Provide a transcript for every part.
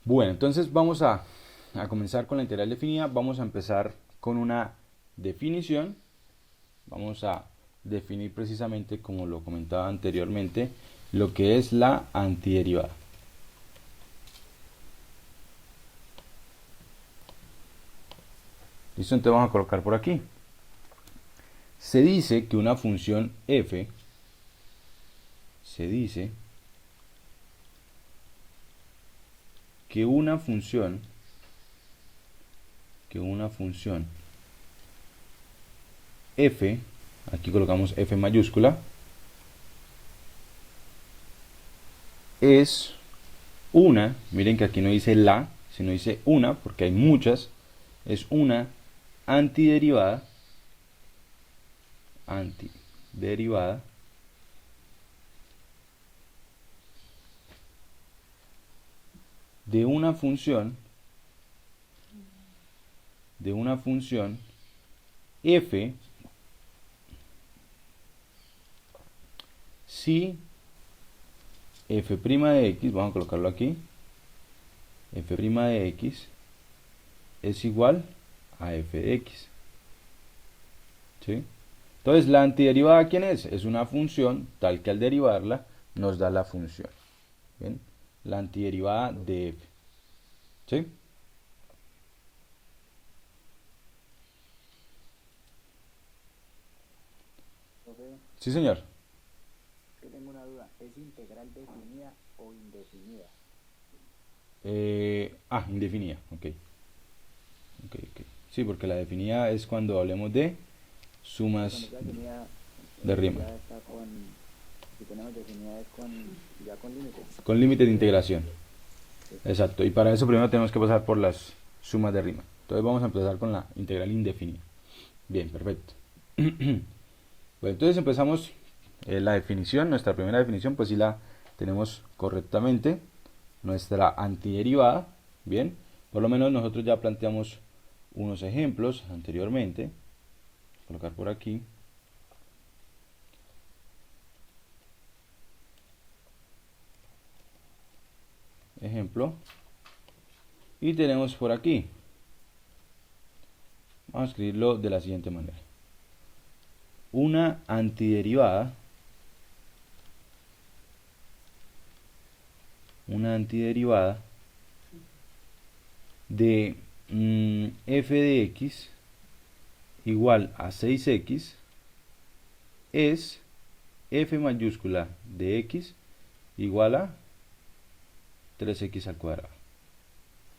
Bueno, entonces vamos a comenzar con la integral definida. Vamos a empezar con una definición. Vamos a definir precisamente, como lo comentaba anteriormente, lo que es la antiderivada. Listo, entonces vamos a colocar por aquí. Se dice que una función f, se dice que una función f, aquí colocamos f mayúscula, es una, miren que aquí no dice la, sino dice una, porque hay muchas, es una antiderivada, antiderivada de una función, f, si f' de x, vamos a colocarlo aquí, f' de x es igual a f de x. ¿Sí? Entonces, la antiderivada, ¿quién es? Es una función tal que al derivarla nos da la función. ¿Bien? La antiderivada de f. ¿Sí? Profe, Sí, señor. yo tengo una duda. ¿Es integral definida o indefinida? Indefinida. Ok. Ok, ok. Sí, porque la definida es cuando hablemos de Cuando sumas sea definida, de Riemann. ya está con, si tenemos definida es con, ya con límites. Con límites de integración. Exacto. Exacto. Y para eso primero tenemos que pasar por las sumas de Riemann. Entonces vamos a empezar con la integral indefinida. Bien, perfecto. Bueno, entonces empezamos la definición. Nuestra primera definición, pues sí la tenemos correctamente. Nuestra antiderivada. Bien. Por lo menos nosotros ya planteamos unos ejemplos anteriormente. Colocar por aquí. Ejemplo. Y tenemos por aquí. Vamos a escribirlo de la siguiente manera. Una antiderivada. Una antiderivada de f de x igual a 6x es f mayúscula de x igual a 3x al cuadrado.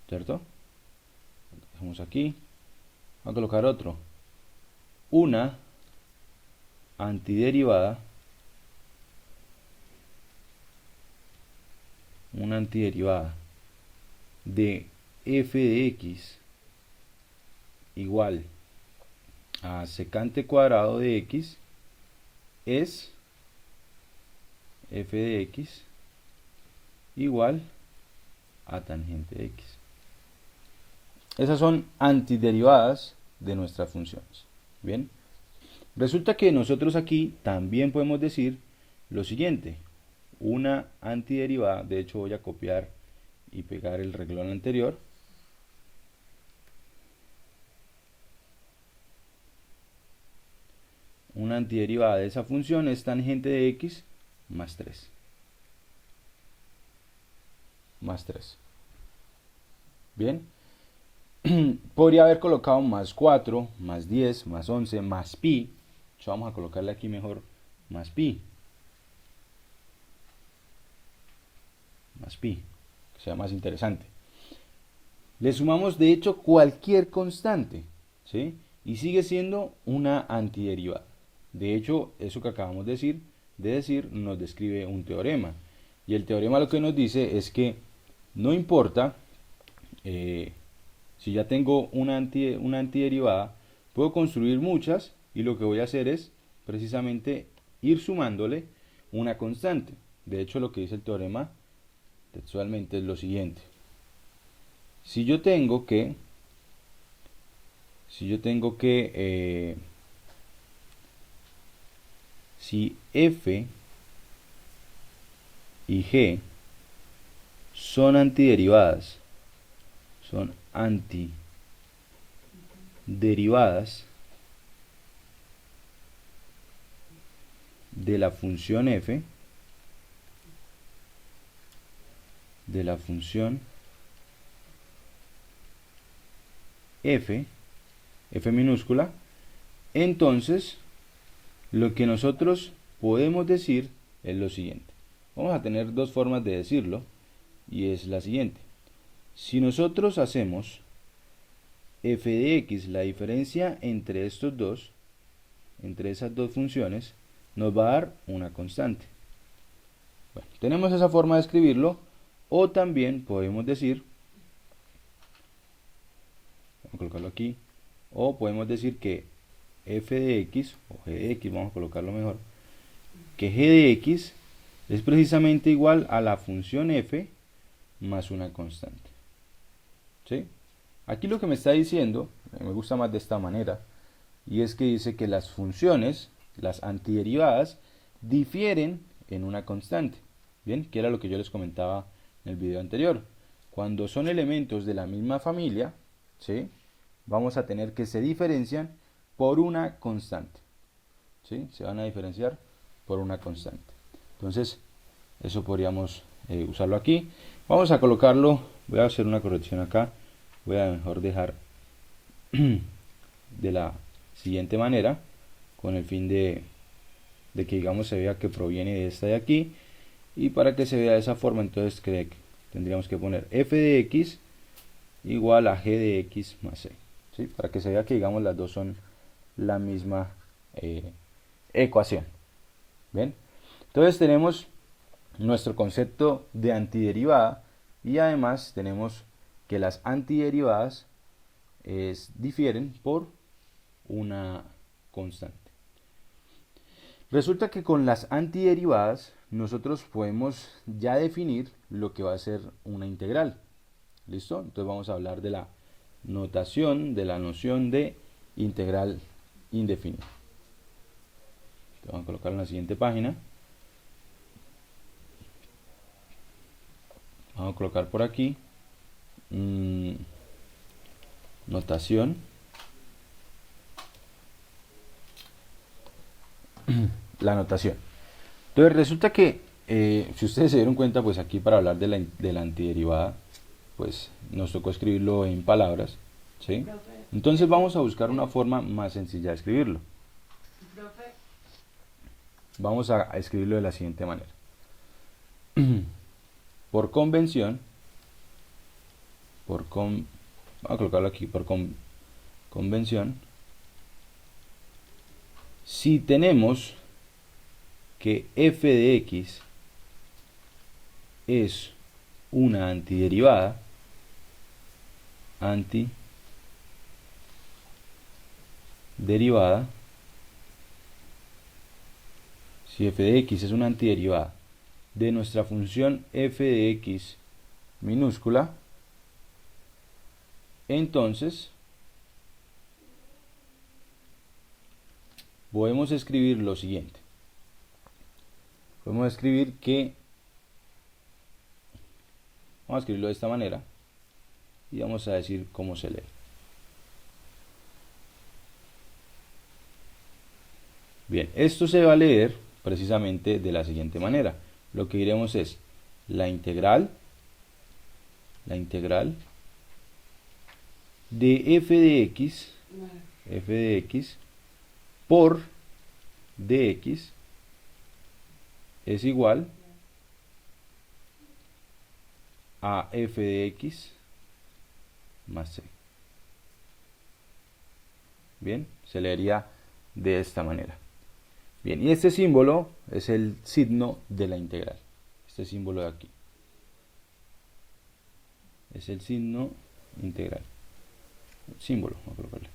¿Cierto? Dejamos aquí. Vamos a colocar otro. Una antiderivada de f de x igual a secante cuadrado de x es f de x igual a tangente de x. Esas son antiderivadas de nuestras funciones. Bien, resulta que nosotros aquí también podemos decir lo siguiente. Una antiderivada, de hecho voy a copiar y pegar el renglón anterior. Una antiderivada de esa función es tangente de x más 3. Más 3. Bien. Podría haber colocado más 4, más 10, más 11, más pi. Entonces vamos a colocarle aquí mejor más pi. Más pi, que sea más interesante. Le sumamos de hecho cualquier constante, ¿sí? Y sigue siendo una antiderivada. De hecho, eso que acabamos de decir nos describe un teorema. Y el teorema lo que nos dice es que no importa si ya tengo una antiderivada, puedo construir muchas y lo que voy a hacer es precisamente ir sumándole una constante. De hecho, lo que dice el teorema textualmente es lo siguiente. Si yo tengo que si f y g son antiderivadas son antiderivadas de la función f f minúscula, entonces lo que nosotros podemos decir es lo siguiente. Vamos a tener dos formas de decirlo y es la siguiente. Si nosotros hacemos f de x, la diferencia entre estos dos, entre esas dos funciones, nos va a dar una constante. Bueno, tenemos esa forma de escribirlo, o también podemos decir, vamos a colocarlo aquí, o podemos decir que f de x, o g de x, vamos a colocarlo mejor, que g de x es precisamente igual a la función f más una constante. ¿Sí? Aquí lo que me está diciendo, me gusta más de esta manera, y es que dice que las funciones, las antiderivadas, difieren en una constante. Bien, que era lo que yo les comentaba en el video anterior. Cuando son elementos de la misma familia, ¿sí?, vamos a tener que se diferencian por una constante. ¿Sí? Se van a diferenciar por una constante. Entonces, eso podríamos usarlo aquí. Vamos a colocarlo, voy a hacer una corrección acá. Voy a mejor dejar de la siguiente manera, con el fin de que digamos se vea que proviene de esta de aquí, y para que se vea de esa forma, entonces tendríamos que poner f de x igual a g de x más c, ¿sí? Para que se vea que digamos las dos son la misma ecuación. ¿Ven? Entonces tenemos nuestro concepto de antiderivada, y además tenemos que las antiderivadas difieren por una constante. Resulta que con las antiderivadas nosotros podemos ya definir lo que va a ser una integral. ¿Listo? Entonces vamos a hablar de la notación, de la noción de integral indefinida. Vamos a colocar en la siguiente página. Vamos a colocar por aquí notación. La notación. Entonces resulta que si ustedes se dieron cuenta, pues aquí para hablar de la antiderivada, pues nos tocó escribirlo en palabras, ¿sí? Entonces vamos a buscar una forma más sencilla de escribirlo. Vamos a escribirlo de la siguiente manera. Por convención, vamos a colocarlo aquí, por convención, si tenemos que f de x es una antiderivada, si f de x es una antiderivada de nuestra función f de x minúscula, entonces podemos escribir lo siguiente. Podemos escribir que, vamos a escribirlo de esta manera y vamos a decir cómo se lee. Bien, esto se va a leer precisamente de la siguiente manera. Lo que diremos es la integral de f de x por dx es igual a f de x más c. Bien, se leería de esta manera. Bien, y este símbolo es el signo de la integral. Este símbolo de aquí es el signo integral. Símbolo, vamos a colocarle.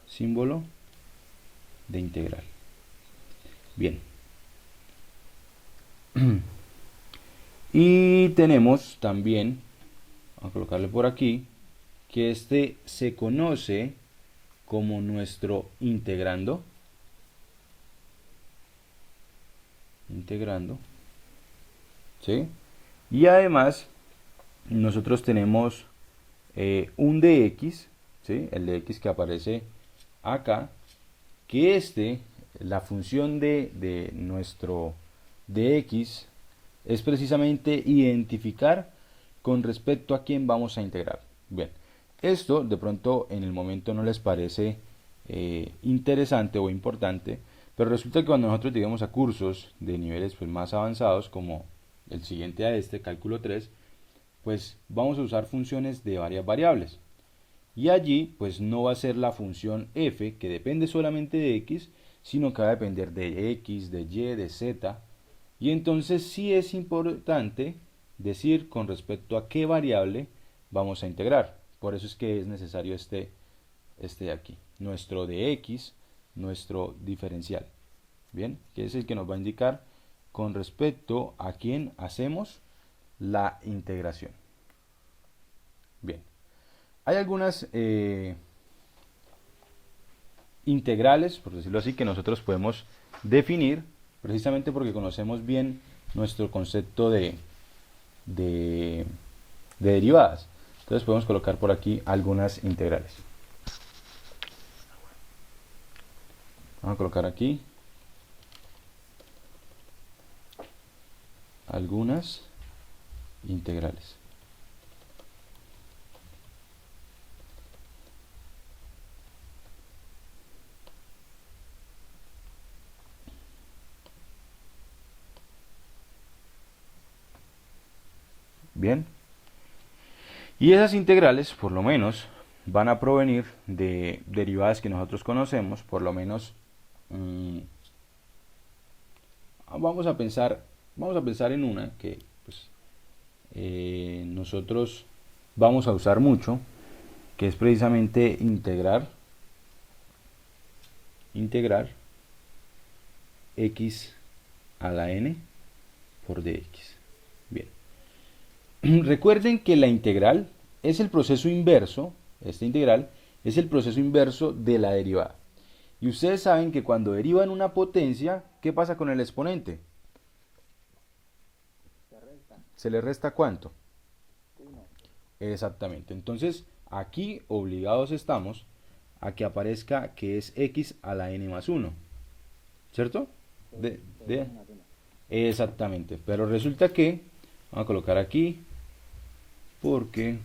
Símbolo de integral. Bien. Y tenemos también, vamos a colocarle por aquí, que este se conoce como nuestro integrando. ¿Sí? Y además nosotros tenemos un dx, ¿sí? El dx que aparece acá, que la función de nuestro dx es precisamente identificar con respecto a quién vamos a integrar. Bien, esto de pronto en el momento no les parece interesante o importante, pero resulta que cuando nosotros lleguemos a cursos de niveles pues, más avanzados, como el siguiente a este, cálculo 3, pues vamos a usar funciones de varias variables. Y allí pues no va a ser la función f, que depende solamente de x, sino que va a depender de x, de y, de z. Y entonces sí es importante decir con respecto a qué variable vamos a integrar. Por eso es que es necesario este de aquí, nuestro de x, nuestro diferencial. Bien, que es el que nos va a indicar con respecto a quién hacemos la integración. Bien, hay algunas integrales, por decirlo así, que nosotros podemos definir precisamente porque conocemos bien nuestro concepto de derivadas. Entonces podemos colocar por aquí algunas integrales. Vamos a colocar aquí algunas integrales. Bien. Y esas integrales, por lo menos, van a provenir de derivadas que nosotros conocemos, por lo menos vamos a pensar en una que pues, nosotros vamos a usar mucho, que es precisamente integrar x a la n por dx. Bien. Recuerden que la integral es el proceso inverso, esta integral es el proceso inverso de la derivada. Y ustedes saben que cuando derivan una potencia, ¿qué pasa con el exponente? ¿Se le resta cuánto? 1. Exactamente. Entonces, aquí obligados estamos a que aparezca que es x a la n más 1. ¿Cierto? Exactamente. Pero resulta que, vamos a colocar aquí, porque,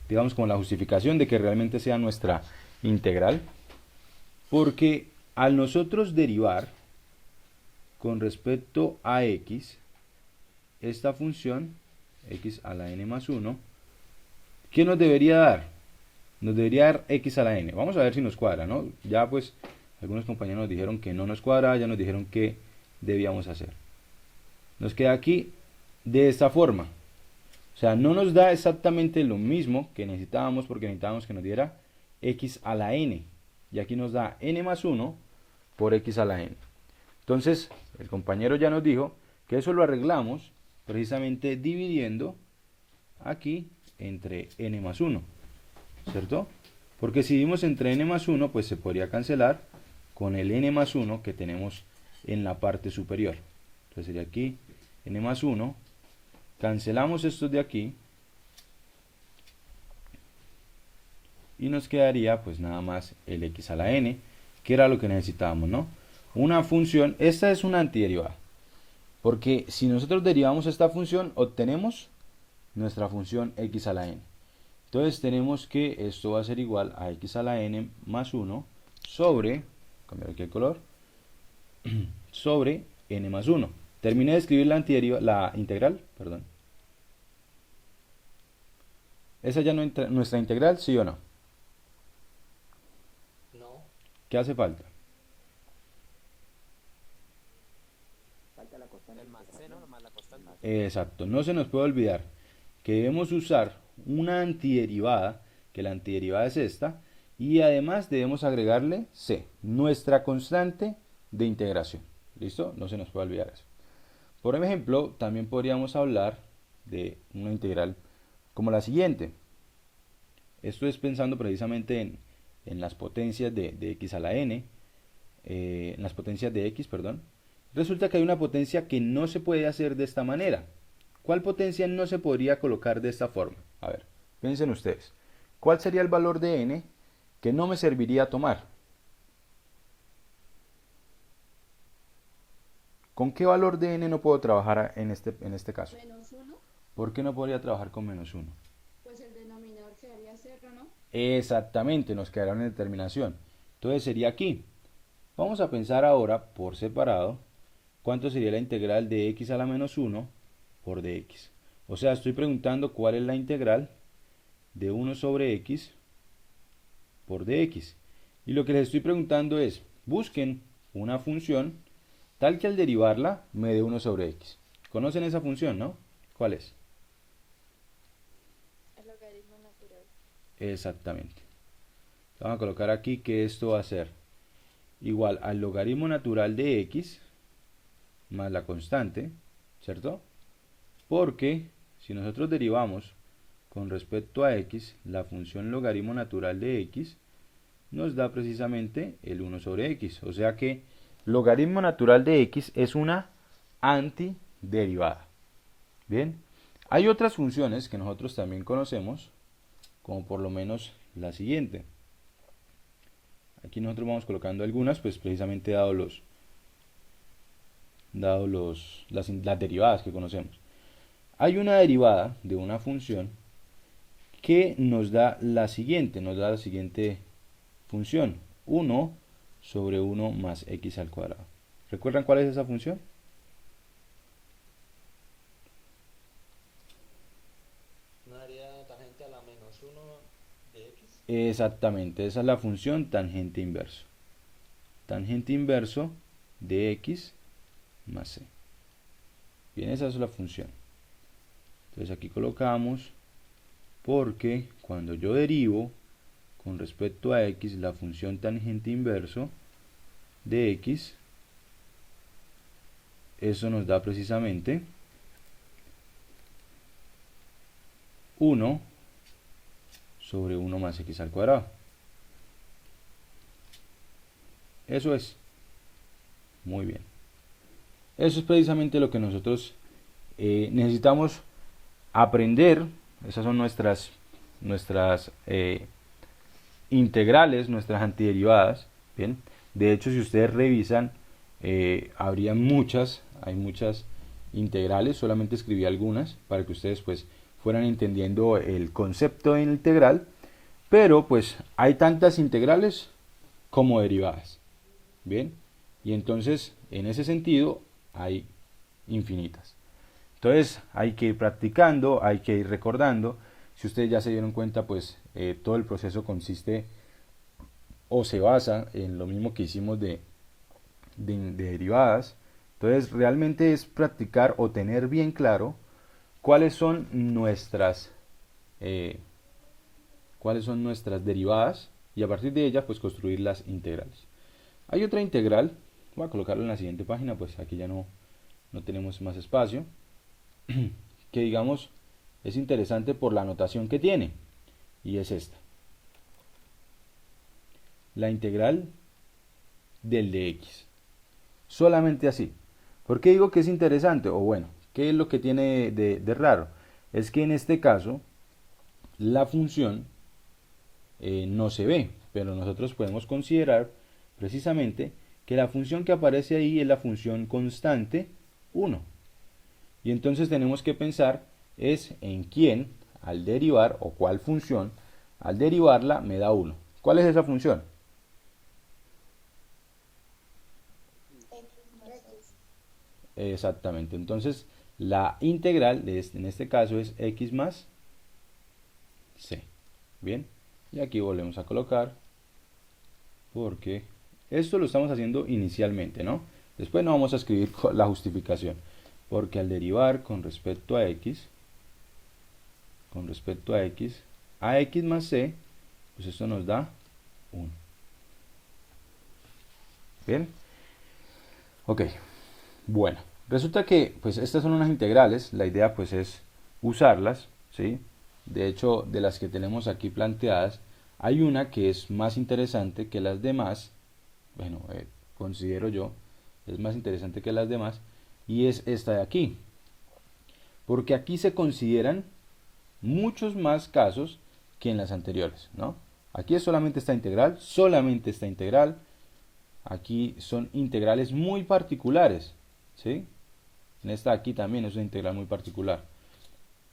digamos como la justificación de que realmente sea nuestra integral, porque al nosotros derivar con respecto a x, esta función, x a la n más 1, ¿qué nos debería dar? Nos debería dar x a la n. Vamos a ver si nos cuadra, ¿no? Ya pues algunos compañeros nos dijeron que no nos cuadra, ya nos dijeron que debíamos hacer. Nos queda aquí de esta forma. O sea, no nos da exactamente lo mismo que necesitábamos porque necesitábamos que nos diera x a la n. Y aquí nos da n más 1 por x a la n. Entonces, el compañero ya nos dijo que eso lo arreglamos precisamente dividiendo aquí entre n más 1. ¿Cierto? Porque si dividimos entre n más 1, pues se podría cancelar con el n más 1 que tenemos en la parte superior. Entonces sería aquí n más 1. Cancelamos estos de aquí. Y nos quedaría pues nada más el x a la n, que era lo que necesitábamos, ¿no? Una función, esta es una antiderivada. Porque si nosotros derivamos esta función, obtenemos nuestra función x a la n. Entonces tenemos que esto va a ser igual a x a la n más 1 sobre, cambiar aquí el color, sobre n más 1. Terminé de escribir la integral, perdón. ¿Esa ya no es nuestra integral, sí o no? No. ¿Qué hace falta? Falta la constante. El más c, ¿no? Más la constante. Exacto, no se nos puede olvidar que debemos usar una antiderivada, que la antiderivada es esta, y además debemos agregarle c, nuestra constante de integración. ¿Listo? No se nos puede olvidar eso. Por ejemplo, también podríamos hablar de una integral como la siguiente. Esto es pensando precisamente en las potencias de x a la n, en las potencias de x, perdón. Resulta que hay una potencia que no se puede hacer de esta manera. ¿Cuál potencia no se podría colocar de esta forma? A ver, Piensen ustedes, ¿cuál sería el valor de n que no me serviría tomar? ¿Con qué valor de n no puedo trabajar en este caso? Menos 1, ¿Por qué no podría trabajar con menos 1? pues el denominador quedaría 0, ¿no? Exactamente, nos quedará una determinación. Entonces sería aquí. Vamos a pensar ahora por separado cuánto sería la integral de x a la menos 1 por dx. O sea, estoy preguntando cuál es la integral de 1 sobre x por dx. Y lo que les estoy preguntando es, busquen una función tal que al derivarla me dé 1 sobre x. ¿Conocen esa función, no? ¿Cuál es? El logaritmo natural. Exactamente. Vamos a colocar aquí que esto va a ser igual al logaritmo natural de x más la constante, ¿cierto? Porque si nosotros derivamos con respecto a x la función logaritmo natural de x, nos da precisamente el 1 sobre x. O sea que logaritmo natural de x es una antiderivada. Bien, hay otras funciones que nosotros también conocemos, como por lo menos la siguiente. Aquí nosotros vamos colocando algunas, pues precisamente las derivadas que conocemos. Hay una derivada de una función que nos da la siguiente función, 1 sobre 1 más x al cuadrado. ¿Recuerdan cuál es esa función? ¿No haría tangente a la menos 1 de x? Exactamente, esa es la función tangente inverso. Tangente inverso de x más c. Bien, esa es la función. Entonces aquí colocamos, porque cuando yo derivo con respecto a x la función tangente inverso de x, eso nos da precisamente 1 sobre 1 más x al cuadrado. Eso es. Muy bien. Eso es precisamente lo que nosotros necesitamos aprender. Esas son nuestras integrales, nuestras antiderivadas. Bien. De hecho, si ustedes revisan, hay muchas integrales. Solamente escribí algunas para que ustedes pues fueran entendiendo el concepto de integral. Pero pues hay tantas integrales como derivadas. Bien. Y entonces, en ese sentido, hay infinitas. Entonces, hay que ir practicando, hay que ir recordando. Si ustedes ya se dieron cuenta, pues todo el proceso consiste o se basa en lo mismo que hicimos de derivadas. Entonces, realmente es practicar o tener bien claro cuáles son nuestras derivadas y a partir de ellas, pues construir las integrales. Hay otra integral, voy a colocarlo en la siguiente página, pues aquí ya no tenemos más espacio, que digamos es interesante por la notación que tiene, y es esta. La integral del dx. Solamente así. ¿Por qué digo que es interesante? O bueno, ¿qué es lo que tiene de raro? Es que en este caso, la función no se ve, pero nosotros podemos considerar precisamente que la función que aparece ahí es la función constante 1. Y entonces tenemos que pensar es en quién al derivar o cuál función al derivarla me da 1. ¿Cuál es esa función? X. Exactamente. Entonces la integral en este caso es x más c. Bien. Y aquí volvemos a colocar porque esto lo estamos haciendo inicialmente, ¿no? Después no vamos a escribir la justificación. Porque al derivar con respecto a x a x más c, pues esto nos da 1. Bien. Ok. Bueno. Resulta que pues estas son unas integrales. La idea pues es usarlas, ¿sí? De hecho, de las que tenemos aquí planteadas, hay una que es más interesante que las demás. Bueno, considero yo, es más interesante que las demás. Y es esta de aquí. Porque aquí se consideran muchos más casos que en las anteriores, ¿no? Aquí es solamente esta integral, solamente esta integral. Aquí son integrales muy particulares, ¿sí? En esta de aquí también es una integral muy particular.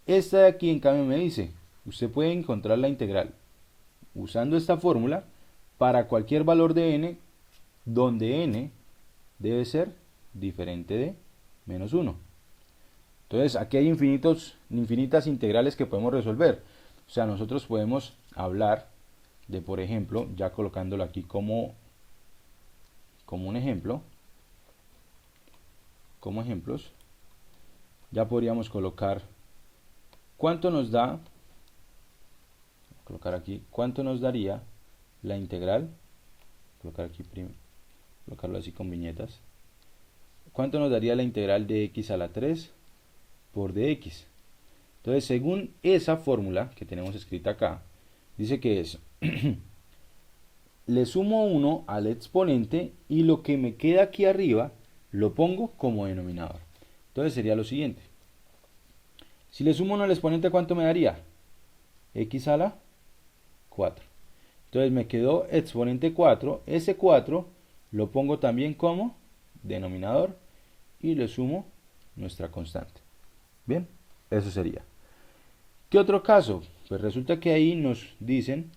Esta de aquí, en cambio, me dice, usted puede encontrar la integral usando esta fórmula para cualquier valor de n, donde n debe ser diferente de menos 1. Entonces, aquí hay infinitas integrales que podemos resolver. O sea, nosotros podemos hablar de, por ejemplo, ya colocándolo aquí como un ejemplo, como ejemplos, ya podríamos colocar cuánto nos da, colocar aquí, cuánto nos daría la integral, colocar aquí colocarlo así con viñetas, cuánto nos daría la integral de x a la 3 por dx. Entonces, según esa fórmula que tenemos escrita acá, dice que es le sumo 1 al exponente y lo que me queda aquí arriba lo pongo como denominador. Entonces sería lo siguiente. Si le sumo 1 al exponente, ¿cuánto me daría? X a la 4. Entonces me quedó exponente 4. Ese 4 lo pongo también como denominador y le sumo nuestra constante. Bien, eso sería. ¿Qué otro caso? Pues resulta que ahí nos dicen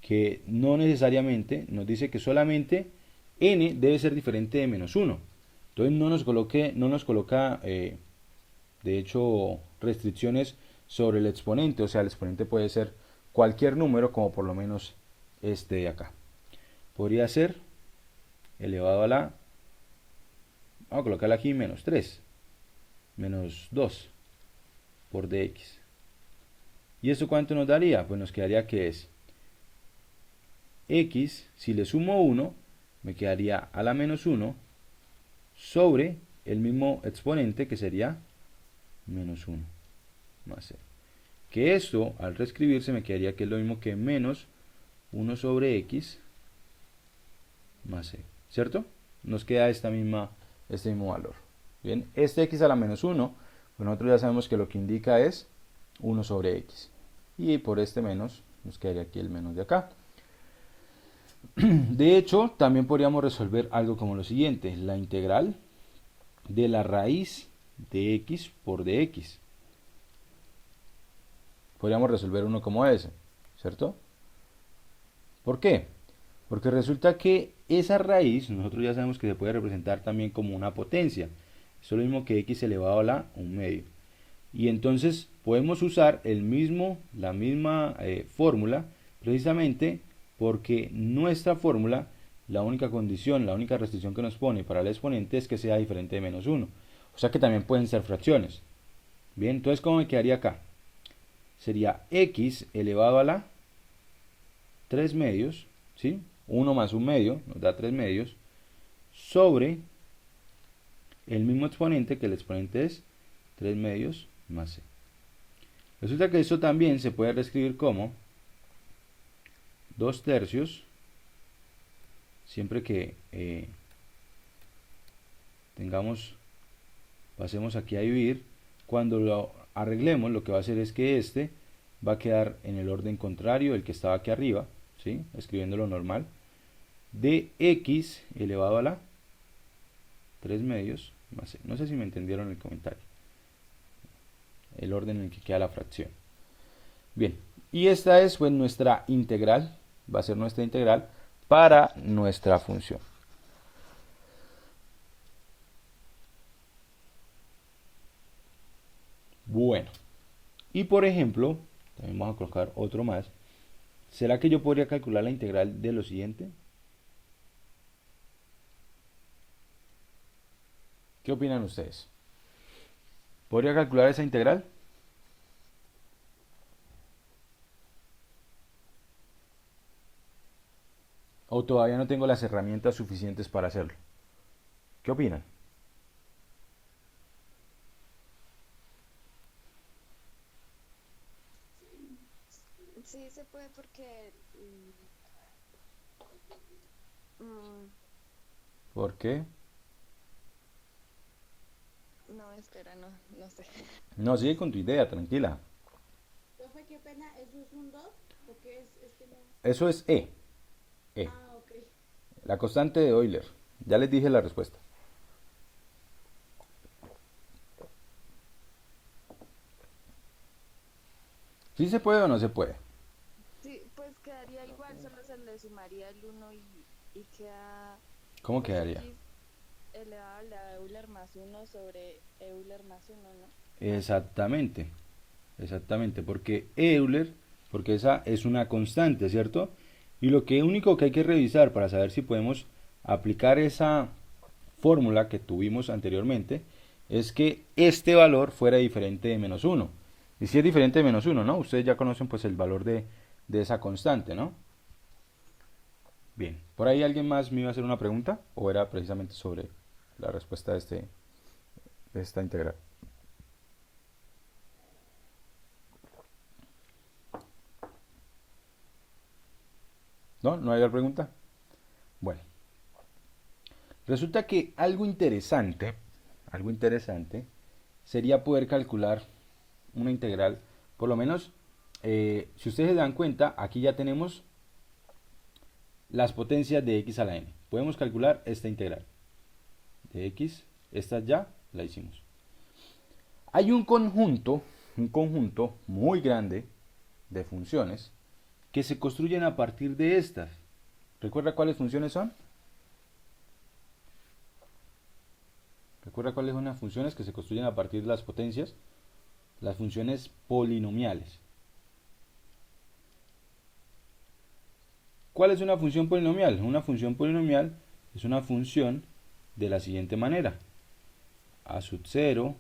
que no necesariamente, nos dice que solamente n debe ser diferente de menos 1. Entonces no nos coloca de hecho restricciones sobre el exponente, o sea, el exponente puede ser cualquier número, como por lo menos este de acá. Podría ser elevado a la, vamos a colocarle aquí menos 3, menos 2 por dx. ¿Y eso cuánto nos daría? Pues nos quedaría que es x, si le sumo 1, me quedaría a la menos 1 sobre el mismo exponente que sería menos 1 más 0. Que esto al reescribirse me quedaría que es lo mismo que menos 1 sobre x más 0, ¿cierto? Nos queda este mismo valor. Bien, este x a la menos 1, pues nosotros ya sabemos que lo que indica es 1 sobre x. Y por este menos nos quedaría aquí el menos de acá. De hecho, también podríamos resolver algo como lo siguiente: la integral de la raíz de x por dx. Podríamos resolver uno como ese, ¿cierto? ¿Por qué? Porque resulta que esa raíz, nosotros ya sabemos que se puede representar también como una potencia. Eso es lo mismo que x elevado a la 1 medio. Y entonces podemos usar la misma fórmula, precisamente porque nuestra fórmula, la única condición, la única restricción que nos pone para el exponente es que sea diferente de menos 1. O sea que también pueden ser fracciones. Bien, entonces ¿cómo me quedaría acá? Sería x elevado a la 3 medios, ¿sí? 1 más 1 medio nos da 3 medios, sobre el mismo exponente, que el exponente es 3 medios más c. Resulta que eso también se puede reescribir como 2 tercios, siempre que pasemos aquí a dividir. Cuando lo arreglemos, lo que va a hacer es que este va a quedar en el orden contrario, el que estaba aquí arriba, ¿sí? Escribiéndolo normal, de x elevado a la 3 medios más c. No sé si me entendieron el comentario, el orden en el que queda la fracción. Bien, y esta es pues nuestra integral, va a ser nuestra integral para nuestra función. Bueno, y por ejemplo, también vamos a colocar otro más. ¿Será que yo podría calcular la integral de lo siguiente? ¿Qué opinan ustedes? ¿Podría calcular esa integral? ¿O todavía no tengo las herramientas suficientes para hacerlo? ¿Qué opinan? Sí, se puede porque... ¿Por qué? no, espera, no sé. No, sigue con tu idea, tranquila. Profe, qué pena, ¿eso es un 2? ¿O qué es que no? Eso es E. E. Ah, ok. La constante de Euler. Ya les dije la respuesta. ¿Sí se puede o no se puede? Sí, pues quedaría igual, solo se le sumaría el uno y queda ¿Cómo pues quedaría? x elevado a la Euler más uno sobre Euler más uno, ¿no? Exactamente. Exactamente, porque Euler, porque esa es una constante, ¿cierto? Y lo que único que hay que revisar para saber si podemos aplicar esa fórmula que tuvimos anteriormente es que este valor fuera diferente de menos uno. Y si es diferente de menos uno, ¿no? Ustedes ya conocen pues el valor de esa constante, ¿no? Bien, ¿por ahí alguien más me iba a hacer una pregunta? ¿O era precisamente sobre la respuesta de esta integral? ¿No? ¿No hay otra pregunta? Bueno, resulta que algo interesante sería poder calcular una integral, por lo menos, si ustedes se dan cuenta, aquí ya tenemos las potencias de x a la n. Podemos calcular esta integral de x, esta ya la hicimos. Hay un conjunto muy grande de funciones que se construyen a partir de estas. ¿Recuerda cuáles funciones son? ¿Recuerda cuáles son las funciones que se construyen a partir de las potencias? Las funciones polinomiales. ¿Cuál es una función polinomial? Una función polinomial es una función de la siguiente manera. A sub 0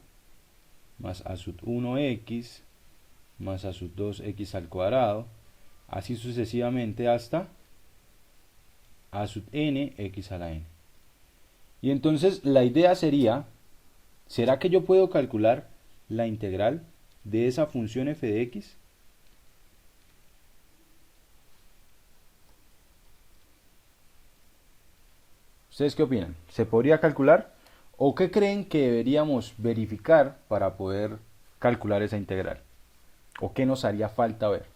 más a sub 1x más a sub 2x al cuadrado, así sucesivamente hasta a sub n x a la n. Y entonces la idea sería, ¿será que yo puedo calcular la integral de esa función f de x? ¿Ustedes qué opinan? ¿Se podría calcular? ¿O qué creen que deberíamos verificar para poder calcular esa integral? ¿O qué nos haría falta ver?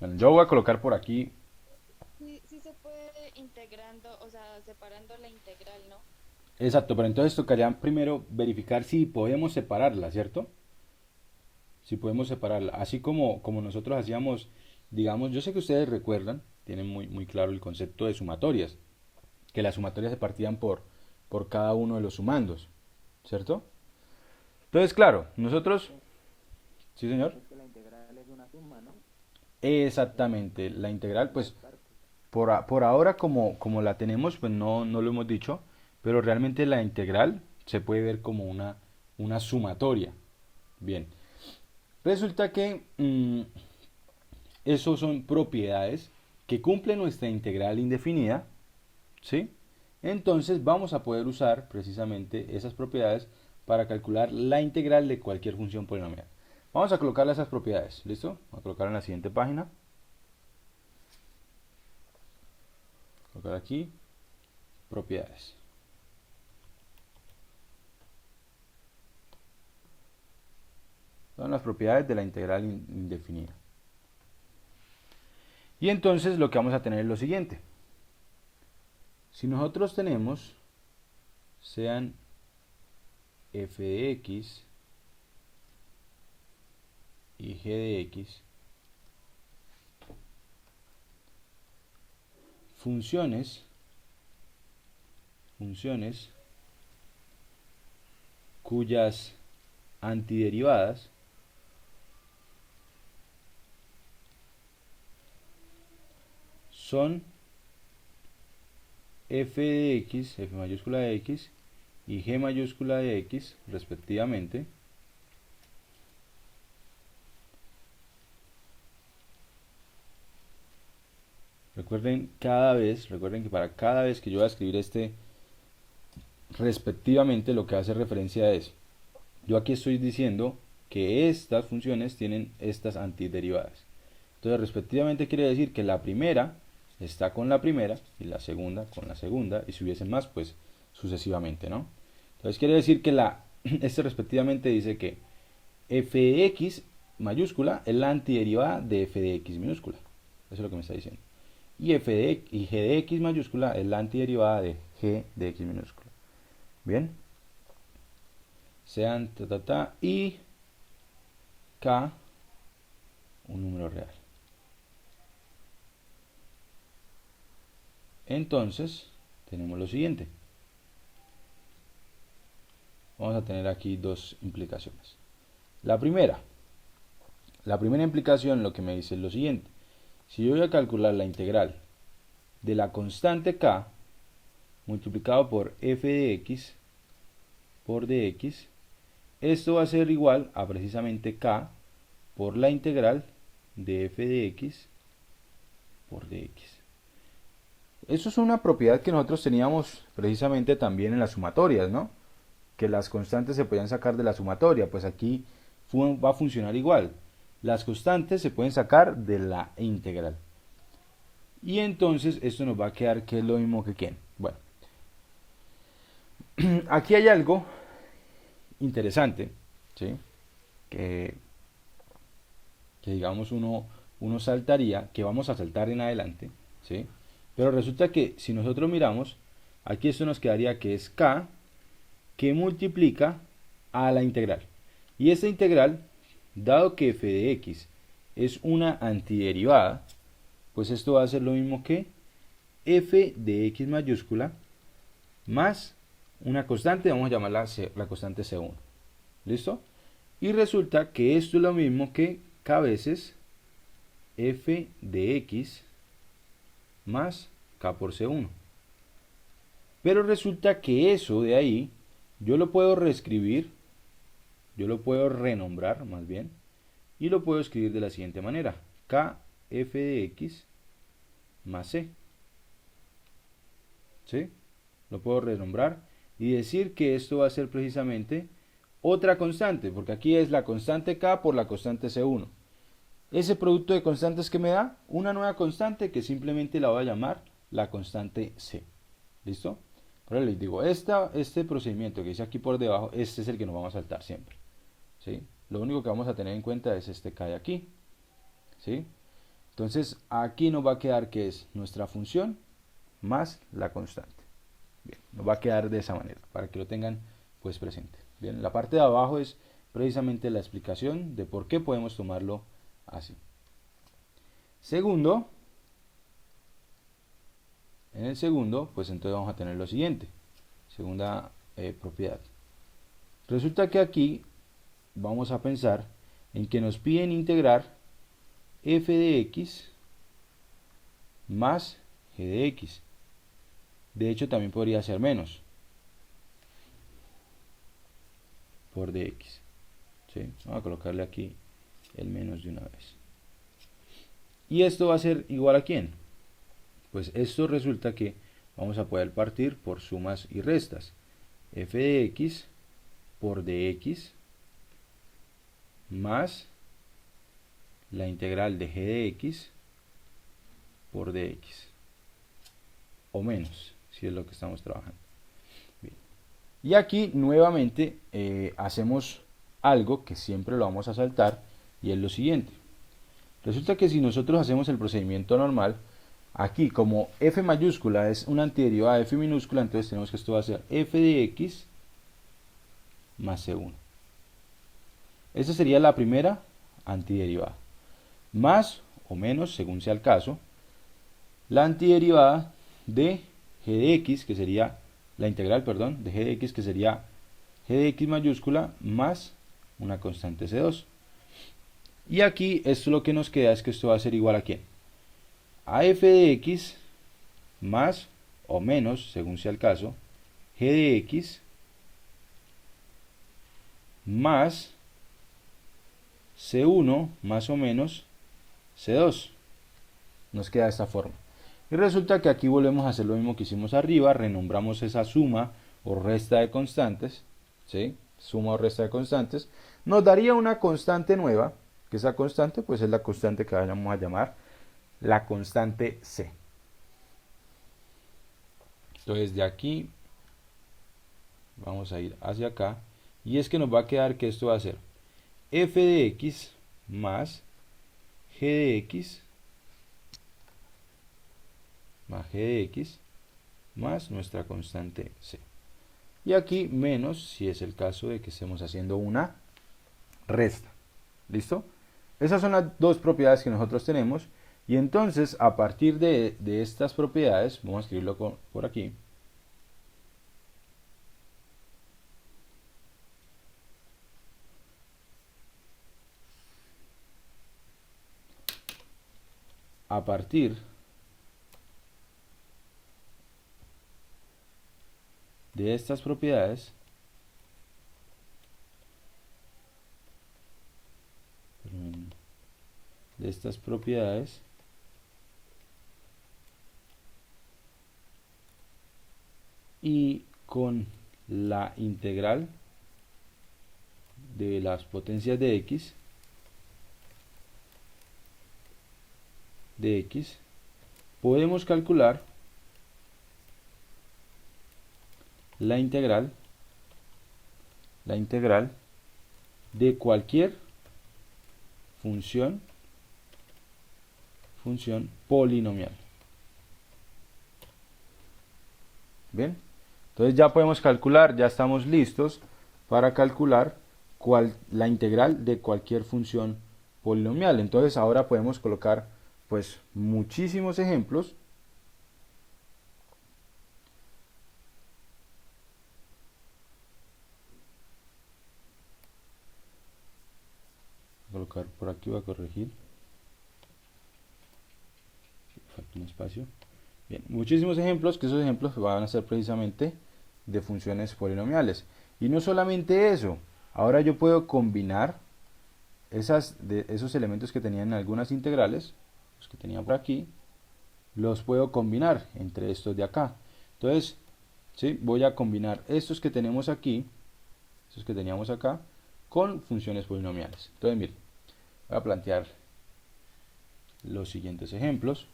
Bueno, yo voy a colocar por aquí. Sí, sí se puede integrando, o sea, separando la integral, ¿no? Exacto, pero entonces tocaría primero verificar si podemos separarla, ¿cierto? Si podemos separarla. Así como nosotros hacíamos, digamos, yo sé que ustedes recuerdan, tienen muy claro el concepto de sumatorias, que las sumatorias se partían por cada uno de los sumandos, ¿cierto? Entonces, claro, nosotros... Sí, señor. Es que la integral es una suma, ¿no? Exactamente, la integral, De pues las partes. por ahora como la tenemos, pues no lo hemos dicho, pero realmente la integral se puede ver como una sumatoria. Bien, resulta que esos son propiedades que cumple nuestra integral indefinida, ¿sí? Entonces vamos a poder usar precisamente esas propiedades para calcular la integral de cualquier función polinomial. Vamos a colocarle esas propiedades, ¿listo? Vamos a colocar en la siguiente página. Colocar aquí propiedades. Son las propiedades de la integral indefinida. Y entonces lo que vamos a tener es lo siguiente. Si nosotros tenemos, sean f de x y g de x, funciones cuyas antiderivadas son f de x, f mayúscula de x y g mayúscula de x respectivamente, recuerden que para cada vez que yo voy a escribir este respectivamente, lo que hace referencia es, yo aquí estoy diciendo que estas funciones tienen estas antiderivadas. Entonces respectivamente quiere decir que la primera está con la primera y la segunda con la segunda, y si hubiesen más, pues sucesivamente, ¿no? Entonces quiere decir que este respectivamente dice que f de x mayúscula es la antiderivada de f de x minúscula. Eso es lo que me está diciendo. Y g de x mayúscula es la antiderivada de g de x minúscula. Bien. Sean y k un número real. Entonces, tenemos lo siguiente. Vamos a tener aquí dos implicaciones. La primera implicación lo que me dice es lo siguiente. Si yo voy a calcular la integral de la constante k multiplicado por f de x por dx, esto va a ser igual a precisamente k por la integral de f de x por dx. Eso es una propiedad que nosotros teníamos precisamente también en las sumatorias, ¿no? Que las constantes se podían sacar de la sumatoria, pues aquí va a funcionar igual. Las constantes se pueden sacar de la integral. Y entonces esto nos va a quedar que es lo mismo que ¿quién? Bueno, aquí hay algo interesante, ¿sí? Que digamos uno saltaría, que vamos a saltar en adelante, ¿sí? Pero resulta que si nosotros miramos, aquí esto nos quedaría que es k que multiplica a la integral. Y esta integral, dado que f de x es una antiderivada, pues esto va a ser lo mismo que f de x mayúscula más una constante, vamos a llamarla la constante C1. ¿Listo? Y resulta que esto es lo mismo que k veces f de x más k por C1. Pero resulta que eso de ahí yo lo puedo reescribir, yo lo puedo renombrar más bien, y lo puedo escribir de la siguiente manera: k f de x más c. ¿Sí? Lo puedo renombrar y decir que esto va a ser precisamente otra constante, porque aquí es la constante k por la constante C1. Ese producto de constantes que me da una nueva constante que simplemente la voy a llamar la constante c. ¿Listo? Ahora les digo, este procedimiento que dice aquí por debajo, este es el que nos vamos a saltar siempre. ¿Sí? Lo único que vamos a tener en cuenta es este k de aquí. ¿Sí? Entonces aquí nos va a quedar que es nuestra función más la constante. Bien, nos va a quedar de esa manera, para que lo tengan pues presente. Bien, la parte de abajo es precisamente la explicación de por qué podemos tomarlo así. Segundo, en el segundo, pues entonces vamos a tener lo siguiente. Segunda propiedad. Resulta que aquí vamos a pensar en que nos piden integrar f de x más g de x. De hecho, también podría ser menos por dx. ¿Sí? Vamos a colocarle aquí el menos de una vez. ¿Y esto va a ser igual a quién? Pues esto resulta que vamos a poder partir por sumas y restas. F de x por dx más la integral de g de x por dx. O menos, si es lo que estamos trabajando. Bien. Y aquí nuevamente hacemos algo que siempre lo vamos a saltar, y es lo siguiente. Resulta que si nosotros hacemos el procedimiento normal, aquí como f mayúscula es una antiderivada de f minúscula, entonces tenemos que esto va a ser f de x más c1. Esa sería la primera antiderivada. Más o menos, según sea el caso, la antiderivada de g de x, que sería la integral, perdón, de g de x, que sería g de x mayúscula más una constante c2. Y aquí esto lo que nos queda es que esto va a ser igual a ¿quién? A f de x más o menos, según sea el caso, g de x más c1 más o menos c2. Nos queda de esta forma. Y resulta que aquí volvemos a hacer lo mismo que hicimos arriba, renombramos esa suma o resta de constantes, ¿sí? Suma o resta de constantes, nos daría una constante nueva, que esa constante pues es la constante que vamos a llamar la constante c. Entonces de aquí vamos a ir hacia acá, y es que nos va a quedar que esto va a ser f de x más g de x más g de x más nuestra constante c. Y aquí menos si es el caso de que estemos haciendo una resta. ¿Listo? Esas son las dos propiedades que nosotros tenemos. Y entonces, a partir de estas propiedades, vamos a escribirlo por aquí. A partir de estas propiedades, y con la integral de las potencias de x podemos calcular la integral de cualquier función polinomial. Bien, entonces ya podemos calcular, ya estamos listos para calcular la integral de cualquier función polinomial. Entonces ahora podemos colocar pues muchísimos ejemplos. Voy a colocar por aquí, voy a corregir. Falta un espacio. Bien, muchísimos ejemplos, que esos ejemplos van a ser precisamente de funciones polinomiales. Y no solamente eso, ahora yo puedo combinar esos elementos que tenían algunas integrales, los que tenía por aquí, los puedo combinar entre estos de acá. Entonces, ¿sí? Voy a combinar estos que tenemos aquí, estos que teníamos acá, con funciones polinomiales. Entonces, miren, voy a plantear los siguientes ejemplos.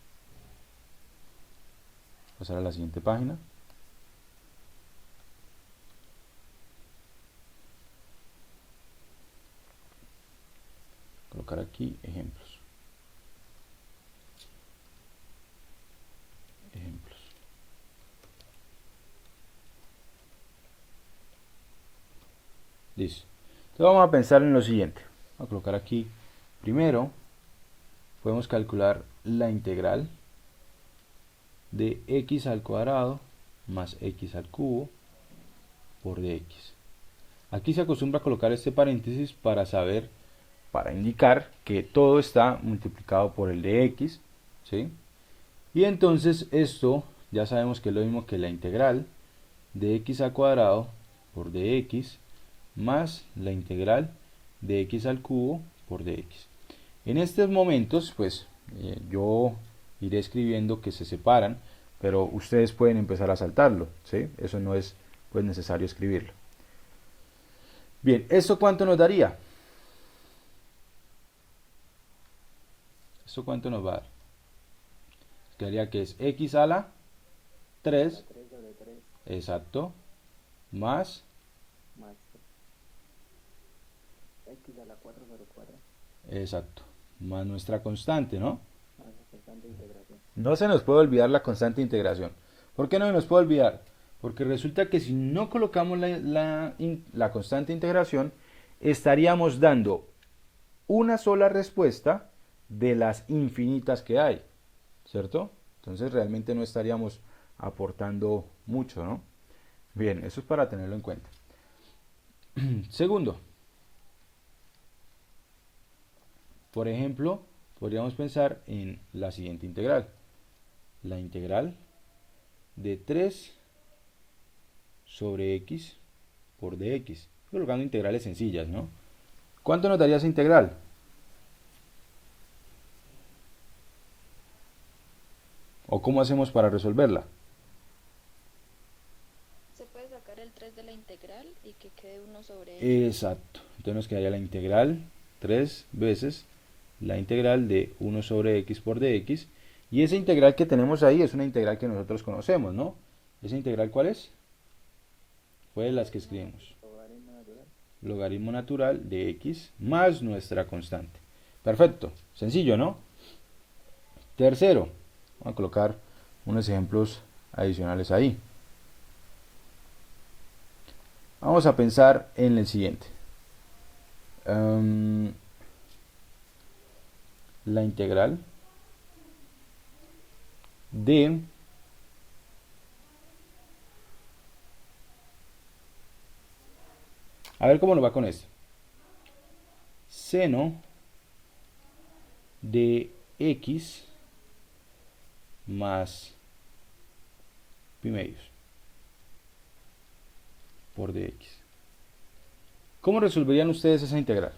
Pasar a la siguiente página. Colocar aquí ejemplos. Listo. Entonces vamos a pensar en lo siguiente. Voy a colocar aquí primero. Podemos calcular la integral de x al cuadrado más x al cubo por dx. Aquí se acostumbra a colocar este paréntesis para indicar que todo está multiplicado por el de x, ¿sí? Y entonces esto ya sabemos que es lo mismo que la integral de x al cuadrado por dx más la integral de x al cubo por dx. En estos momentos pues yo iré escribiendo que se separan, pero ustedes pueden empezar a saltarlo, ¿sí? Eso no es pues necesario escribirlo. Bien, ¿esto cuánto nos daría? ¿Esto cuánto nos va a dar? Quedaría que es x a la 3, exacto, más x a la 4 sobre 4. Exacto, más nuestra constante, ¿no? Más la constante de integración. No se nos puede olvidar la constante de integración. ¿Por qué no se nos puede olvidar? Porque resulta que si no colocamos la constante de integración, estaríamos dando una sola respuesta de las infinitas que hay, ¿cierto? Entonces realmente no estaríamos aportando mucho, ¿no? Bien, eso es para tenerlo en cuenta. Segundo, por ejemplo, podríamos pensar en la siguiente integral. La integral de 3 sobre x por dx. Colocando integrales sencillas, ¿no? ¿Cuánto nos daría esa integral? ¿O cómo hacemos para resolverla? Se puede sacar el 3 de la integral y que quede 1 sobre x. Exacto. Entonces nos quedaría la integral 3 veces la integral de 1 sobre x por dx. Y esa integral que tenemos ahí es una integral que nosotros conocemos, ¿no? ¿Esa integral cuál es? Fue de las que escribimos. Logaritmo natural. Logaritmo natural de x más nuestra constante. Perfecto, sencillo, ¿no? Tercero, vamos a colocar unos ejemplos adicionales ahí. Vamos a pensar en el siguiente. La integral de a ver cómo nos va con esto. Seno de x más pi medios por dx. ¿Cómo resolverían ustedes esa integral?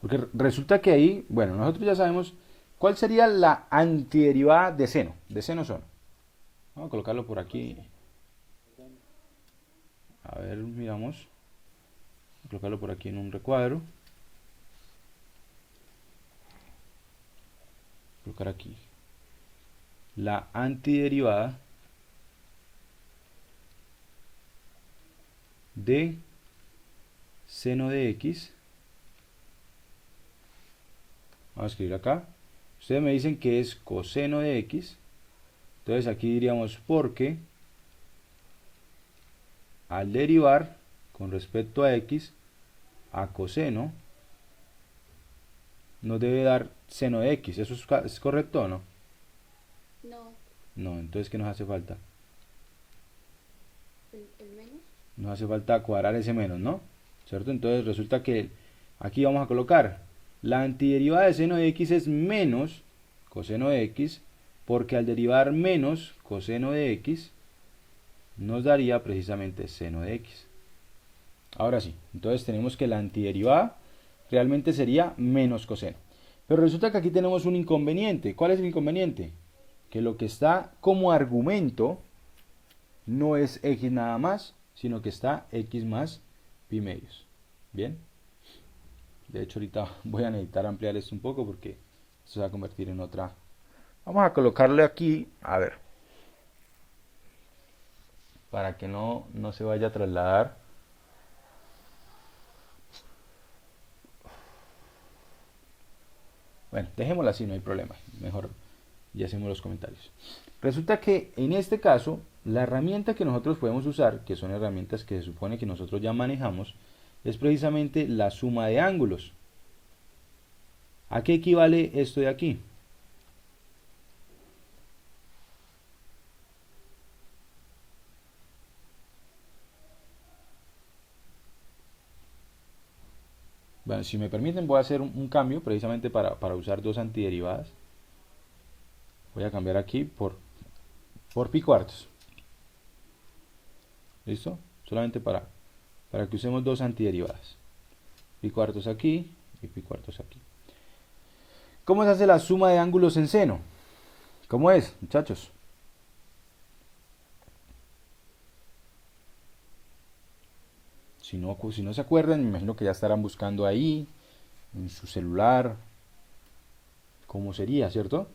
Porque resulta que ahí, bueno, nosotros ya sabemos cuál sería la antiderivada de seno. De seno son. Vamos a colocarlo por aquí. A ver, miramos. Voy a colocarlo por aquí en un recuadro. Colocar aquí. La antiderivada de seno de x. Vamos a escribir acá. Ustedes me dicen que es coseno de x. Entonces aquí diríamos porque al derivar con respecto a x a coseno nos debe dar seno de x. ¿Eso es correcto o no? No, No, entonces ¿qué nos hace falta? el menos. Nos hace falta cuadrar ese menos, ¿no? ¿Cierto? Entonces resulta que aquí vamos a colocar la antiderivada de seno de x es menos coseno de x, porque al derivar menos coseno de x nos daría precisamente seno de x. Ahora sí, entonces tenemos que la antiderivada realmente sería menos coseno. Pero resulta que aquí tenemos un inconveniente. ¿Cuál es el inconveniente? Que lo que está como argumento no es x nada más, sino que está x más pi medios. ¿Bien? De hecho ahorita voy a necesitar ampliar esto un poco porque esto se va a convertir en otra. Vamos a colocarle aquí, a ver, para que no se vaya a trasladar. Bueno, dejémosla así, no hay problema. Mejor ya hacemos los comentarios. Resulta que en este caso, la herramienta que nosotros podemos usar, que son herramientas que se supone que nosotros ya manejamos, es precisamente la suma de ángulos. ¿A qué equivale esto de aquí? Bueno, si me permiten voy a hacer un cambio precisamente para usar dos antiderivadas. Voy a cambiar aquí por pi cuartos. ¿Listo? Solamente para que usemos dos antiderivadas. Pi cuartos aquí y pi cuartos aquí. ¿Cómo se hace la suma de ángulos en seno? ¿Cómo es, muchachos? Si no se acuerdan, me imagino que ya estarán buscando ahí, en su celular, cómo sería, ¿cierto?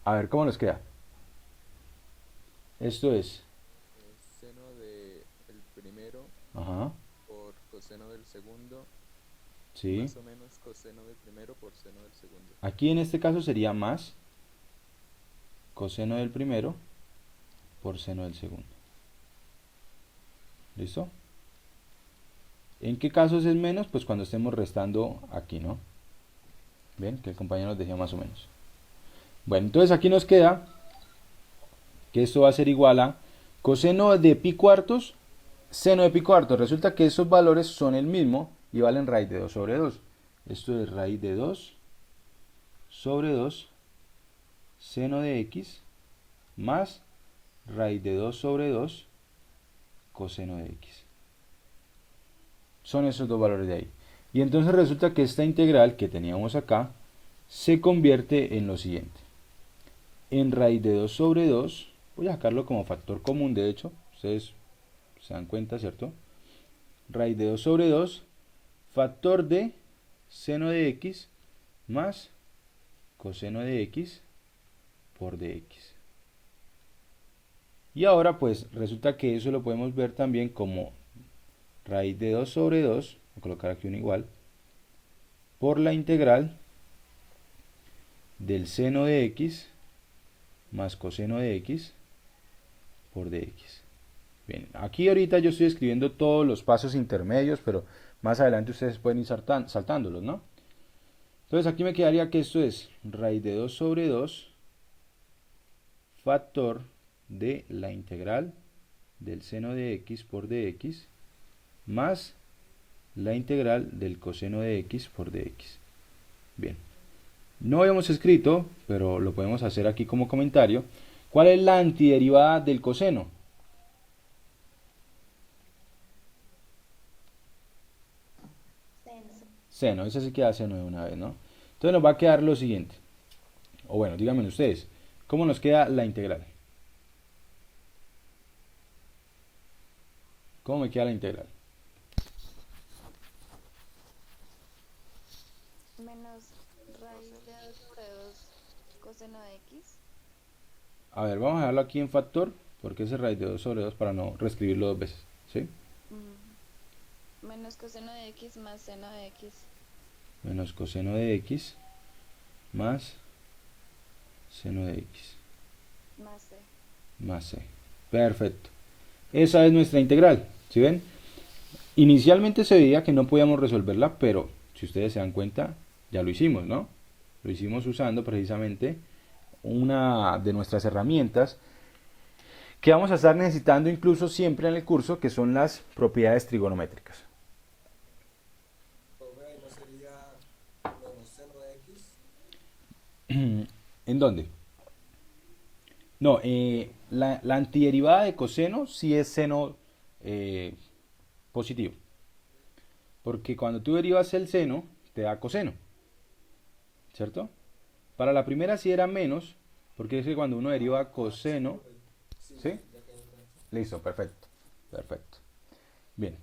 A ver, ¿cómo nos queda? Esto es. Seno del primero Ajá, por coseno del segundo, sí. más o menos coseno del primero por seno del segundo. Aquí en este caso sería más coseno del primero por seno del segundo. ¿Listo? ¿En qué casos es menos? Pues cuando estemos restando aquí, ¿no? Ven, que el compañero nos decía más o menos. Bueno, entonces aquí nos queda que esto va a ser igual a coseno de pi cuartos, seno de pi cuartos. Resulta que esos valores son el mismo y valen raíz de 2 sobre 2. Esto es raíz de 2 sobre 2 seno de x más raíz de 2 sobre 2 coseno de x. Son esos dos valores de ahí. Y entonces resulta que esta integral que teníamos acá se convierte en lo siguiente. En raíz de 2 sobre 2, voy a sacarlo como factor común, de hecho, ustedes se dan cuenta, ¿cierto? Raíz de 2 sobre 2 factor de seno de x más coseno de x por dx. Y ahora pues resulta que eso lo podemos ver también como raíz de 2 sobre 2, voy a colocar aquí un igual, por la integral del seno de x más coseno de x por dx. Bien, aquí ahorita yo estoy escribiendo todos los pasos intermedios, pero más adelante ustedes pueden ir saltándolos, ¿no? Entonces aquí me quedaría que esto es raíz de 2 sobre 2 factor de la integral del seno de x por dx más la integral del coseno de x por dx. Bien, no habíamos escrito, pero lo podemos hacer aquí como comentario. ¿Cuál es la antiderivada del coseno? Seno. Seno, esa sí queda seno de una vez, ¿no? Entonces nos va a quedar lo siguiente. O bueno, díganme ustedes, ¿cómo nos queda la integral? ¿Cómo me queda la integral? Menos raíz de 2 sobre 2 coseno de x. A ver, vamos a dejarlo aquí en factor, porque ese es raíz de 2 sobre 2 para no reescribirlo dos veces, ¿sí? Menos coseno de x más seno de x. Menos coseno de x más seno de x Más c. más c. Perfecto. Esa es nuestra integral, ¿sí ven? Inicialmente se veía que no podíamos resolverla, pero si ustedes se dan cuenta, ya lo hicimos, ¿no? Lo hicimos usando precisamente una de nuestras herramientas que vamos a estar necesitando incluso siempre en el curso, que son las propiedades trigonométricas. ¿No sería menos seno de x? ¿En dónde? No, la antiderivada de coseno sí es seno positivo. Porque cuando tú derivas el seno, te da coseno. ¿Cierto? Para la primera sí era menos, porque es que cuando uno deriva coseno, ¿sí? Listo, perfecto. Perfecto. Bien.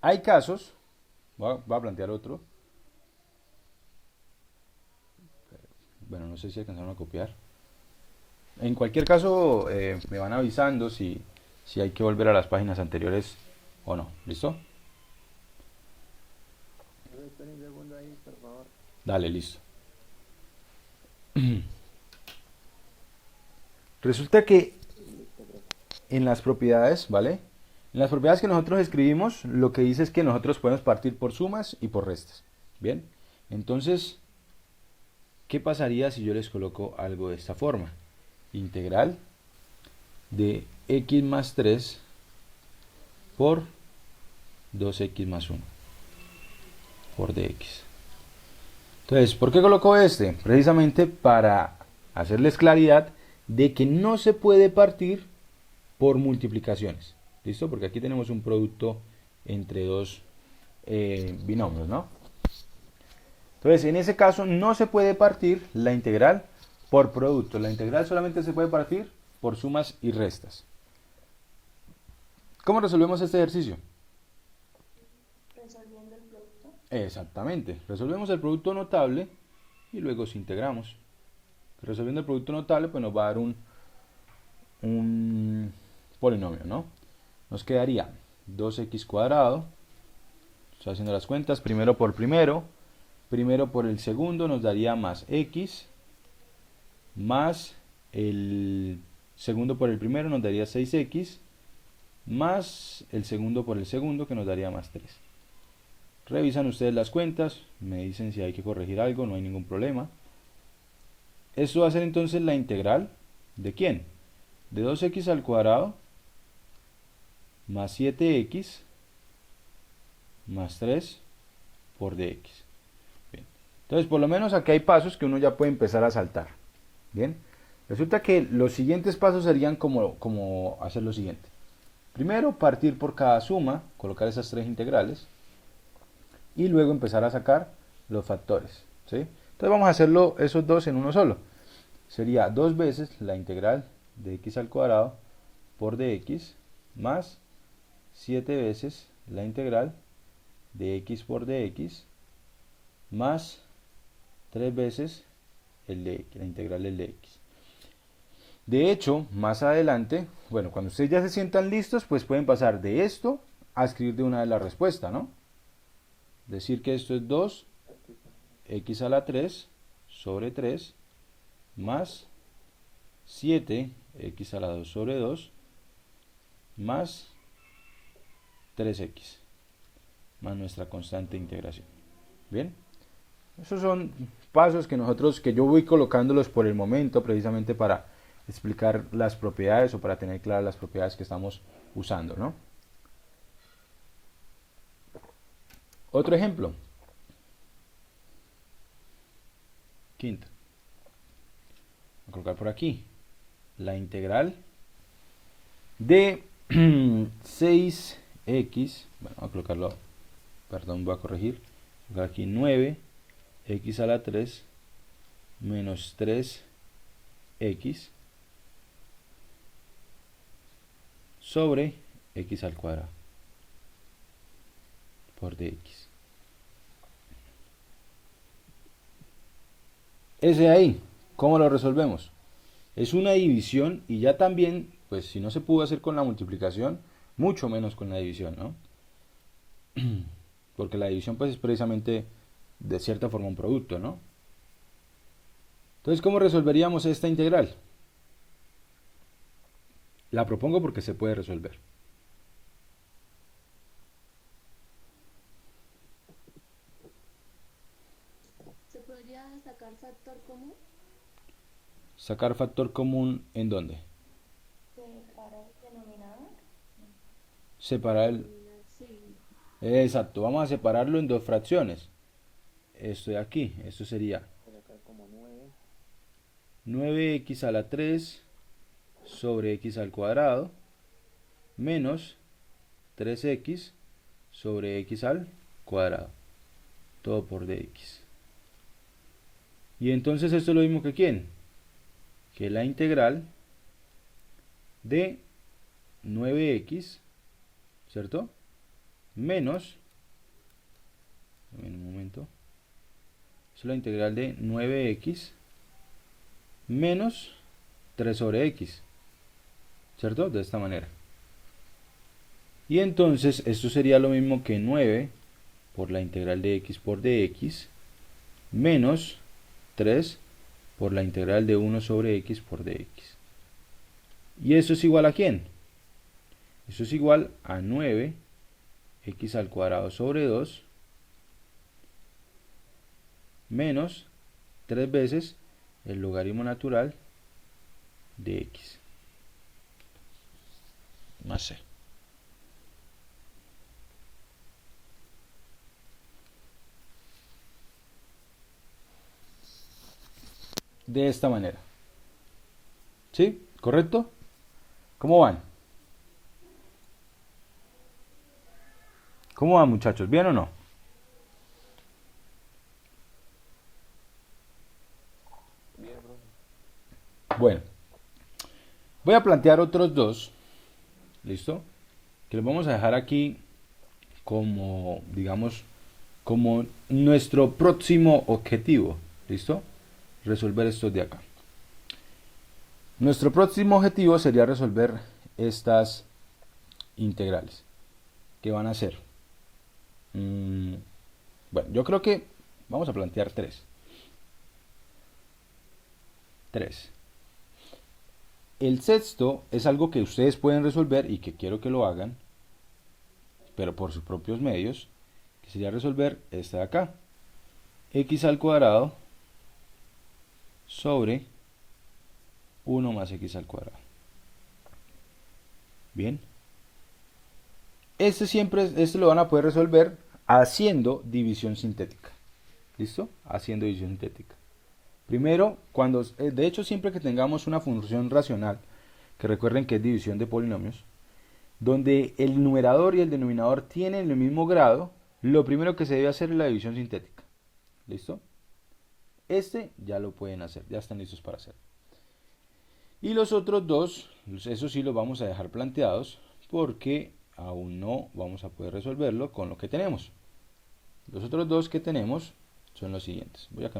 Hay casos, voy a plantear otro. Bueno, no sé si alcanzaron a copiar. En cualquier caso, me van avisando si hay que volver a las páginas anteriores o no. ¿Listo? Espera un segundo ahí, por favor. Dale, listo. Resulta que en las propiedades, ¿vale? En las propiedades que nosotros escribimos, lo que dice es que nosotros podemos partir por sumas y por restas. ¿Bien? Entonces, ¿qué pasaría si yo les coloco algo de esta forma? Integral de x más 3 por 2x más 1 por dx. Entonces, ¿por qué coloco este? Precisamente para hacerles claridad de que no se puede partir por multiplicaciones. ¿Listo? Porque aquí tenemos un producto entre dos binomios, ¿no? Entonces, en ese caso no se puede partir la integral por producto. La integral solamente se puede partir por sumas y restas. ¿Cómo resolvemos este ejercicio? Resolviendo el producto. Exactamente. Resolvemos el producto notable y luego si integramos. Resolviendo el producto notable, pues nos va a dar un polinomio, ¿no? Nos quedaría 2x cuadrado. Estoy haciendo las cuentas. Primero por el segundo nos daría más x, más el segundo por el primero nos daría 6x, más el segundo por el segundo que nos daría más 3. Revisan ustedes las cuentas, me dicen si hay que corregir algo, no hay ningún problema. Esto va a ser entonces la integral ¿de quién? De 2x al cuadrado más 7x más 3 por dx. Bien. Entonces, por lo menos aquí hay pasos que uno ya puede empezar a saltar. Bien. Resulta que los siguientes pasos serían como hacer lo siguiente. Primero, partir por cada suma, colocar esas tres integrales y luego empezar a sacar los factores, ¿sí? Entonces vamos a hacerlo esos dos en uno solo. Sería 2 veces la integral de x al cuadrado por dx más 7 veces la integral de x por dx más 3 veces el de x, la integral del de x. De hecho, más adelante, bueno, cuando ustedes ya se sientan listos, pues pueden pasar de esto a escribir de una vez la respuesta, ¿no? Decir que esto es 2x a la 3 sobre 3 más 7x a la 2 sobre 2 más 3x más nuestra constante de integración. Bien, esos son pasos que yo voy colocándolos por el momento precisamente para explicar las propiedades o para tener claras las propiedades que estamos usando, ¿no? Otro ejemplo. Quinto. Voy a colocar por aquí la integral de 6x, bueno, voy a colocarlo, perdón, voy a corregir, voy a colocar aquí 9x a la 3 menos 3x sobre x al cuadrado por dx. Ese ahí, ¿cómo lo resolvemos? Es una división y ya también, pues si no se pudo hacer con la multiplicación, mucho menos con la división, ¿no? Porque la división pues es precisamente de cierta forma un producto, ¿no? Entonces, ¿cómo resolveríamos esta integral? La propongo porque se puede resolver. ¿Se podría sacar factor común? ¿Sacar factor común en dónde? Para el denominador. Separar el... Sí. Exacto, vamos a separarlo en dos fracciones. Esto de aquí, esto sería Colocar como 9x a la 3 sobre x al cuadrado menos 3x sobre x al cuadrado, todo por dx. Y entonces esto es lo mismo que ¿quién? Que la integral de 9x, ¿cierto? Menos, en un momento, es la integral de 9x menos 3 sobre x, ¿cierto? De esta manera. Y entonces esto sería lo mismo que 9 por la integral de x por dx menos 3 por la integral de 1 sobre x por dx. ¿Y eso es igual a quién? Eso es igual a 9x al cuadrado sobre 2 menos 3 veces el logaritmo natural de x más c. De esta manera. ¿Sí? ¿Correcto? ¿Cómo van? ¿Cómo van, muchachos? ¿Bien o no? Bueno, voy a plantear otros dos, ¿listo? Que los vamos a dejar aquí como, digamos, como nuestro próximo objetivo, ¿listo? Resolver estos de acá. Nuestro próximo objetivo sería resolver estas integrales. ¿Qué van a ser? Bueno, yo creo que vamos a plantear tres. El sexto es algo que ustedes pueden resolver y que quiero que lo hagan, pero por sus propios medios, que sería resolver esta de acá. X al cuadrado sobre 1 más x al cuadrado. Bien. Este lo van a poder resolver haciendo división sintética. ¿Listo? Haciendo división sintética. Primero, de hecho, siempre que tengamos una función racional, que recuerden que es división de polinomios, donde el numerador y el denominador tienen el mismo grado, lo primero que se debe hacer es la división sintética. ¿Listo? Este ya lo pueden hacer, ya están listos para hacer. Y los otros dos, eso sí los vamos a dejar planteados porque aún no vamos a poder resolverlo con lo que tenemos. Los otros dos que tenemos son los siguientes. Voy a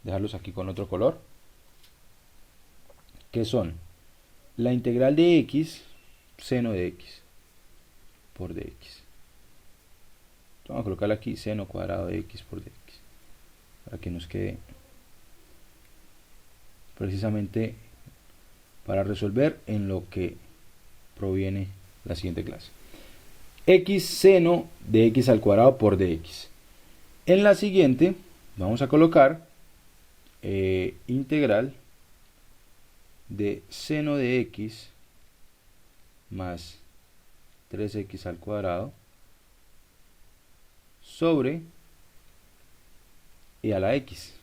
dejarlos aquí con otro color, que son la integral de x, seno de x por dx. Vamos a colocarle aquí seno cuadrado de x por dx, para que nos quede precisamente para resolver en lo que proviene la siguiente clase. X seno de x al cuadrado por dx. En la siguiente vamos a colocar integral de seno de x más 3x al cuadrado sobre e a la x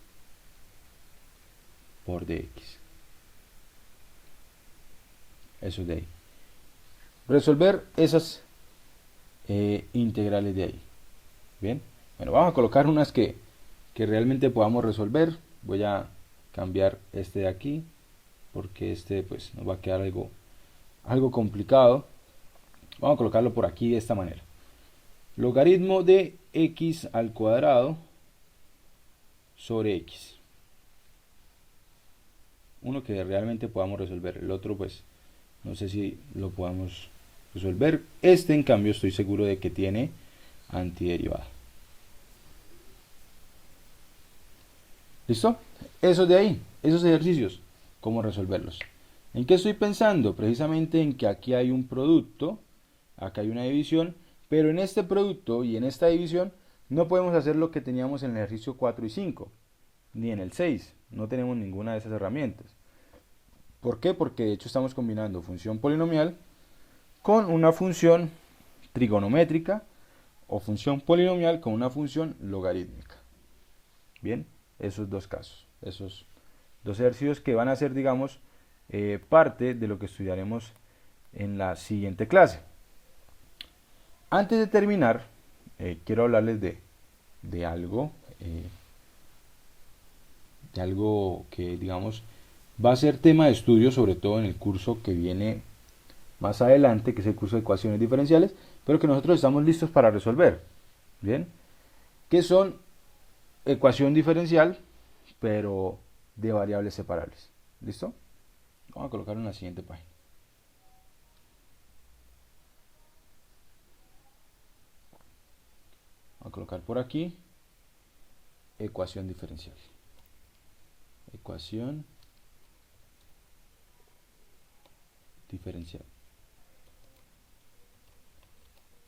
por dx. Eso es de ahí. Resolver esas integrales de ahí. Bien, bueno, vamos a colocar unas que realmente podamos resolver. Voy a cambiar este de aquí, porque este pues nos va a quedar algo complicado. Vamos a colocarlo por aquí de esta manera. Logaritmo de x al cuadrado sobre x. Uno que realmente podamos resolver. El otro pues no sé si lo podamos resolver. Este en cambio estoy seguro de que tiene antiderivada. ¿Listo? Eso de ahí, esos ejercicios, ¿cómo resolverlos? ¿En qué estoy pensando? Precisamente en que aquí hay un producto, acá hay una división, pero en este producto y en esta división no podemos hacer lo que teníamos en el ejercicio 4 y 5, ni en el 6, no tenemos ninguna de esas herramientas. ¿Por qué? Porque de hecho estamos combinando función polinomial con una función trigonométrica o función polinomial con una función logarítmica. Bien, esos dos casos, esos dos ejercicios que van a ser, digamos, parte de lo que estudiaremos en la siguiente clase. Antes de terminar, quiero hablarles de algo que, digamos, va a ser tema de estudio, sobre todo en el curso que viene más adelante, que es el curso de ecuaciones diferenciales, pero que nosotros estamos listos para resolver. Bien, que son ecuación diferencial, pero de variables separables. ¿Listo? Vamos a colocarlo en la siguiente página. Vamos a colocar por aquí ecuación diferencial. Ecuación diferencial.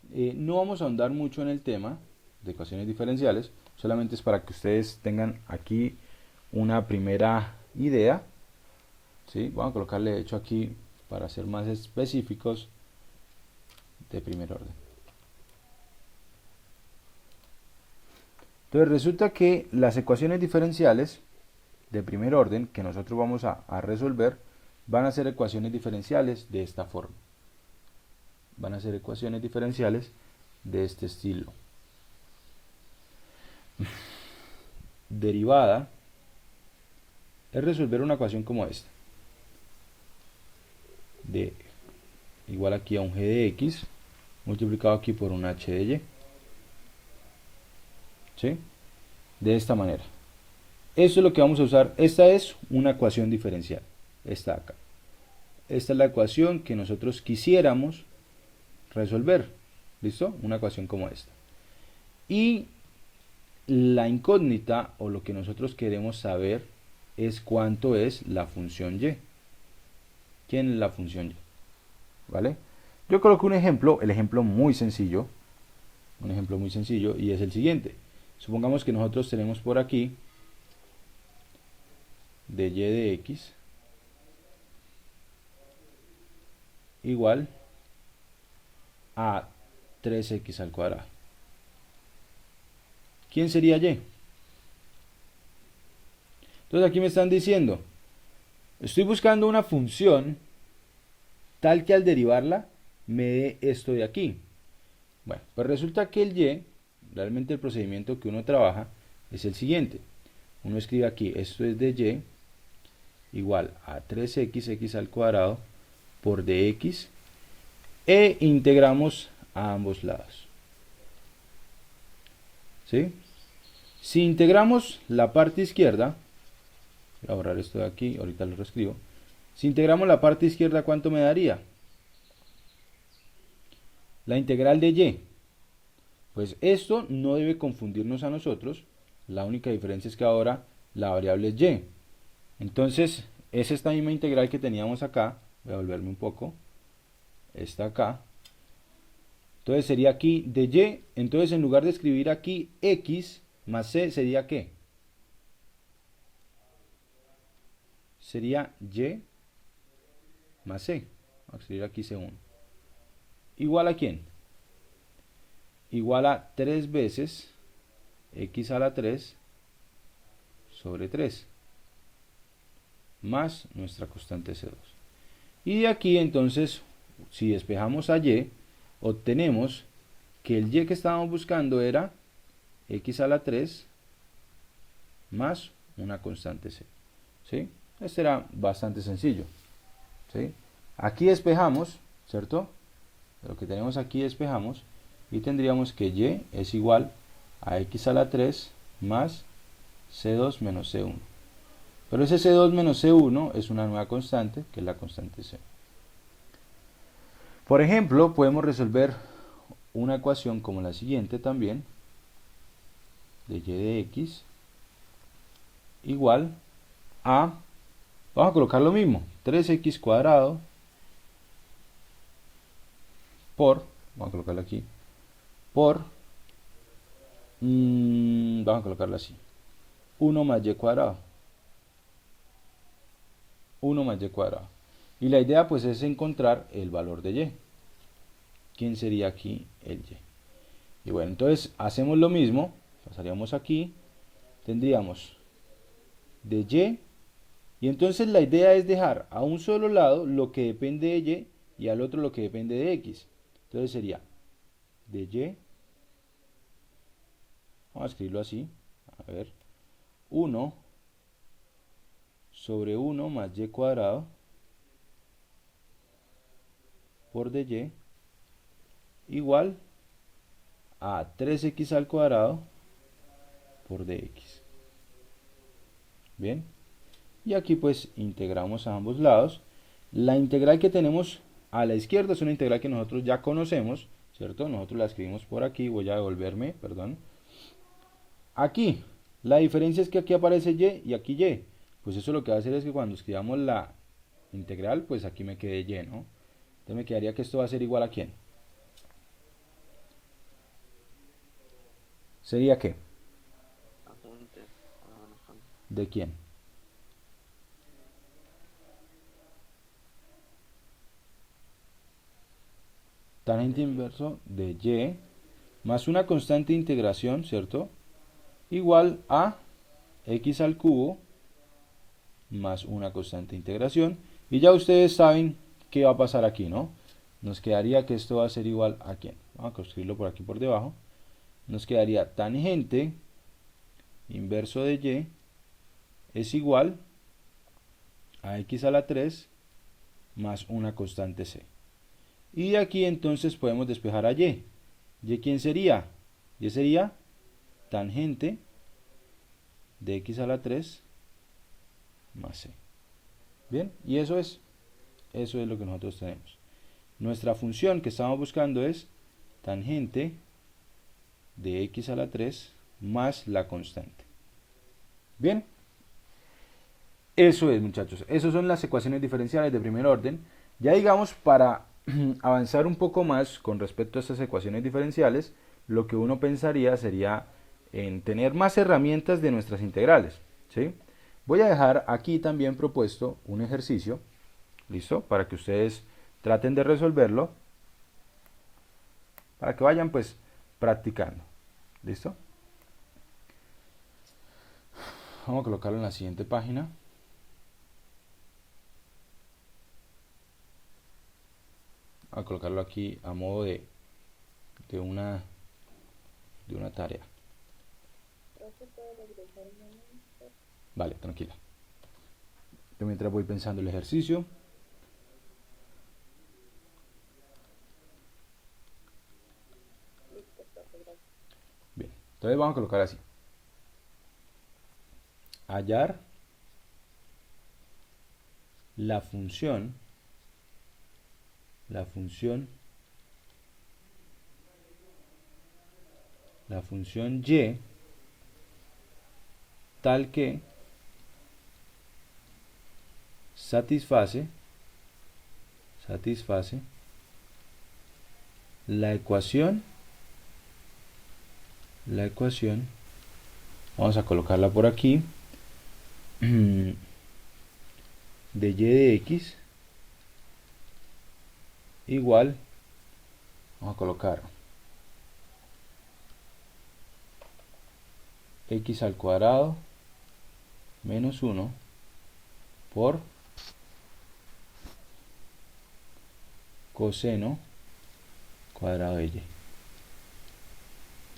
No vamos a ahondar mucho en el tema de ecuaciones diferenciales, solamente es para que ustedes tengan aquí una primera idea. ¿Sí? Vamos a colocarle, de hecho, aquí para ser más específicos, de primer orden. Entonces resulta que las ecuaciones diferenciales de primer orden que nosotros vamos a resolver van a ser ecuaciones diferenciales de esta forma. Van a ser ecuaciones diferenciales de este estilo. Derivada es resolver una ecuación como esta. De igual aquí a un g de x multiplicado aquí por un h de y. ¿Sí? De esta manera. Esto es lo que vamos a usar. Esta es una ecuación diferencial. Esta acá. Esta es la ecuación que nosotros quisiéramos resolver. ¿Listo? Una ecuación como esta. Y la incógnita o lo que nosotros queremos saber es cuánto es la función y. ¿Quién es la función y? ¿Vale? Yo coloco un ejemplo, el ejemplo muy sencillo. Un ejemplo muy sencillo y es el siguiente. Supongamos que nosotros tenemos por aquí de y de x igual a 3x al cuadrado. ¿Quién sería y? Entonces aquí me están diciendo, estoy buscando una función tal que al derivarla me dé esto de aquí. Bueno, pues resulta que el y, realmente el procedimiento que uno trabaja es el siguiente. Uno escribe aquí, esto es de y igual a 3x al cuadrado por dx e integramos a ambos lados. ¿sí? Si integramos la parte izquierda, voy a borrar esto de aquí, ahorita lo reescribo. Si integramos la parte izquierda, ¿cuánto me daría? La integral de y. Pues esto no debe confundirnos a nosotros. La única diferencia es que ahora la variable es y. Entonces, es esta misma integral que teníamos acá. Voy a volverme un poco. Está acá. Entonces sería aquí de y. Entonces en lugar de escribir aquí x más c, sería ¿qué? Sería y más c. Vamos a escribir aquí c1. ¿Igual a quién? Igual a 3 veces x a la 3 sobre 3 más nuestra constante C2. Y de aquí entonces, si despejamos a y, obtenemos que el y que estábamos buscando era x a la 3 más una constante C. ¿Sí? Este era bastante sencillo. ¿Sí? Aquí despejamos, ¿cierto? Lo que tenemos aquí despejamos y tendríamos que y es igual a x a la 3 más C2 menos C1. Pero ese C2 menos C1 es una nueva constante, que es la constante C. Por ejemplo, podemos resolver una ecuación como la siguiente también, de y de x igual a, vamos a colocar lo mismo, 3x cuadrado por, vamos a colocarlo aquí, por, vamos a colocarlo así, 1 más y cuadrado. 1 más y cuadrado. Y la idea pues es encontrar el valor de y. ¿Quién sería aquí el y? Y bueno, entonces hacemos lo mismo. Pasaríamos aquí. Tendríamos de y entonces la idea es dejar a un solo lado lo que depende de y al otro lo que depende de x. Entonces sería de y. Vamos a escribirlo así. A ver. 1 sobre 1 más y cuadrado por de y igual a 3x al cuadrado por dx. Bien, y aquí pues integramos a ambos lados. La integral que tenemos a la izquierda es una integral que nosotros ya conocemos, ¿cierto? Nosotros la escribimos por aquí, voy a devolverme, perdón. Aquí, la diferencia es que aquí aparece y aquí y. Pues eso lo que va a hacer es que cuando escribamos la integral, pues aquí me quede y, ¿no? Entonces me quedaría que esto va a ser igual a ¿quién? ¿Sería qué? ¿De quién? Tangente inverso de y más una constante de integración, ¿cierto? Igual a x al cubo más una constante de integración. Y ya ustedes saben qué va a pasar aquí, ¿no? Nos quedaría que esto va a ser igual a ¿quién? Vamos a escribirlo por aquí por debajo. Nos quedaría tangente inverso de y es igual a x a la 3 más una constante c. Y de aquí entonces podemos despejar a y. ¿Y quién sería? Y sería tangente de x a la 3 más c. Bien, y eso es lo que nosotros tenemos. Nuestra función que estamos buscando es tangente de x a la 3 más la constante. Bien, eso es, muchachos, esas son las ecuaciones diferenciales de primer orden. Ya digamos, para avanzar un poco más con respecto a estas ecuaciones diferenciales, lo que uno pensaría sería en tener más herramientas de nuestras integrales, ¿sí? Voy a dejar aquí también propuesto un ejercicio, ¿listo? Para que ustedes traten de resolverlo, para que vayan pues practicando, ¿listo? Vamos a colocarlo en la siguiente página. A colocarlo aquí a modo de una tarea. Vale, tranquila. Yo mientras voy pensando el ejercicio. Bien, Entonces vamos a colocar así. Hallar la función y tal que satisface la ecuación, vamos a colocarla por aquí, de y de x igual, vamos a colocar x al cuadrado menos 1 por coseno cuadrado de y.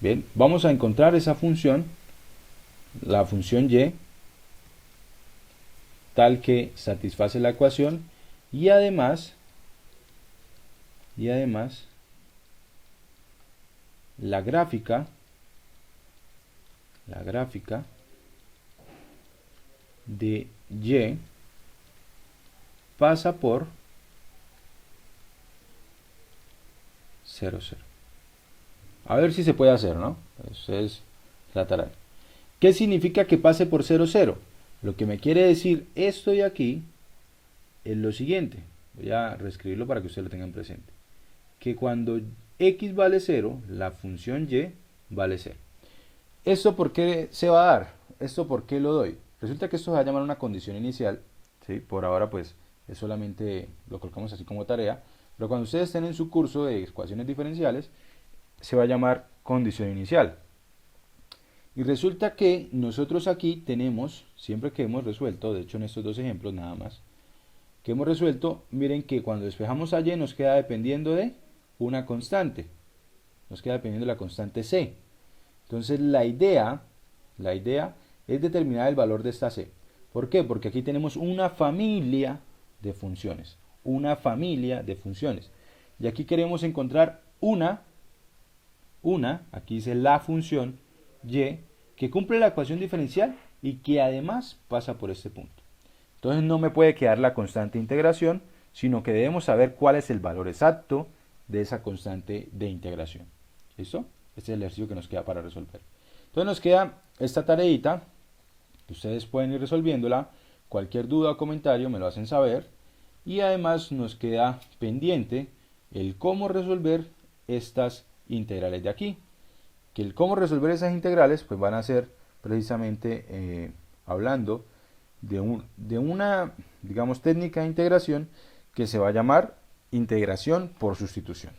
Bien, vamos a encontrar esa función, la función y, tal que satisface la ecuación, y además la gráfica de y pasa por 0, 0. A ver si se puede hacer, ¿no? Ustedes tratarán. ¿Qué significa que pase por 0, 0? Lo que me quiere decir esto de aquí es lo siguiente. Voy a reescribirlo para que ustedes lo tengan presente. Que cuando x vale 0, la función y vale 0. ¿Esto por qué se va a dar? ¿Esto por qué lo doy? Resulta que esto se va a llamar una condición inicial. ¿Sí? Por ahora pues es solamente lo colocamos así como tarea. Pero cuando ustedes estén en su curso de ecuaciones diferenciales, se va a llamar condición inicial. Y resulta que nosotros aquí tenemos, siempre que hemos resuelto, de hecho en estos dos ejemplos nada más, que hemos resuelto, miren que cuando despejamos a y nos queda dependiendo de una constante. Nos queda dependiendo de la constante c. Entonces la idea es determinar el valor de esta c. ¿Por qué? Porque aquí tenemos una familia de funciones. Y aquí queremos encontrar una, aquí dice la función y, que cumple la ecuación diferencial y que además pasa por este punto. Entonces no me puede quedar la constante de integración, sino que debemos saber cuál es el valor exacto de esa constante de integración. ¿Listo? Este es el ejercicio que nos queda para resolver. Entonces nos queda esta tareita, que ustedes pueden ir resolviéndola. Cualquier duda o comentario me lo hacen saber. Y además nos queda pendiente el cómo resolver estas integrales de aquí. Que el cómo resolver esas integrales pues van a ser precisamente hablando de una, digamos, técnica de integración que se va a llamar integración por sustitución.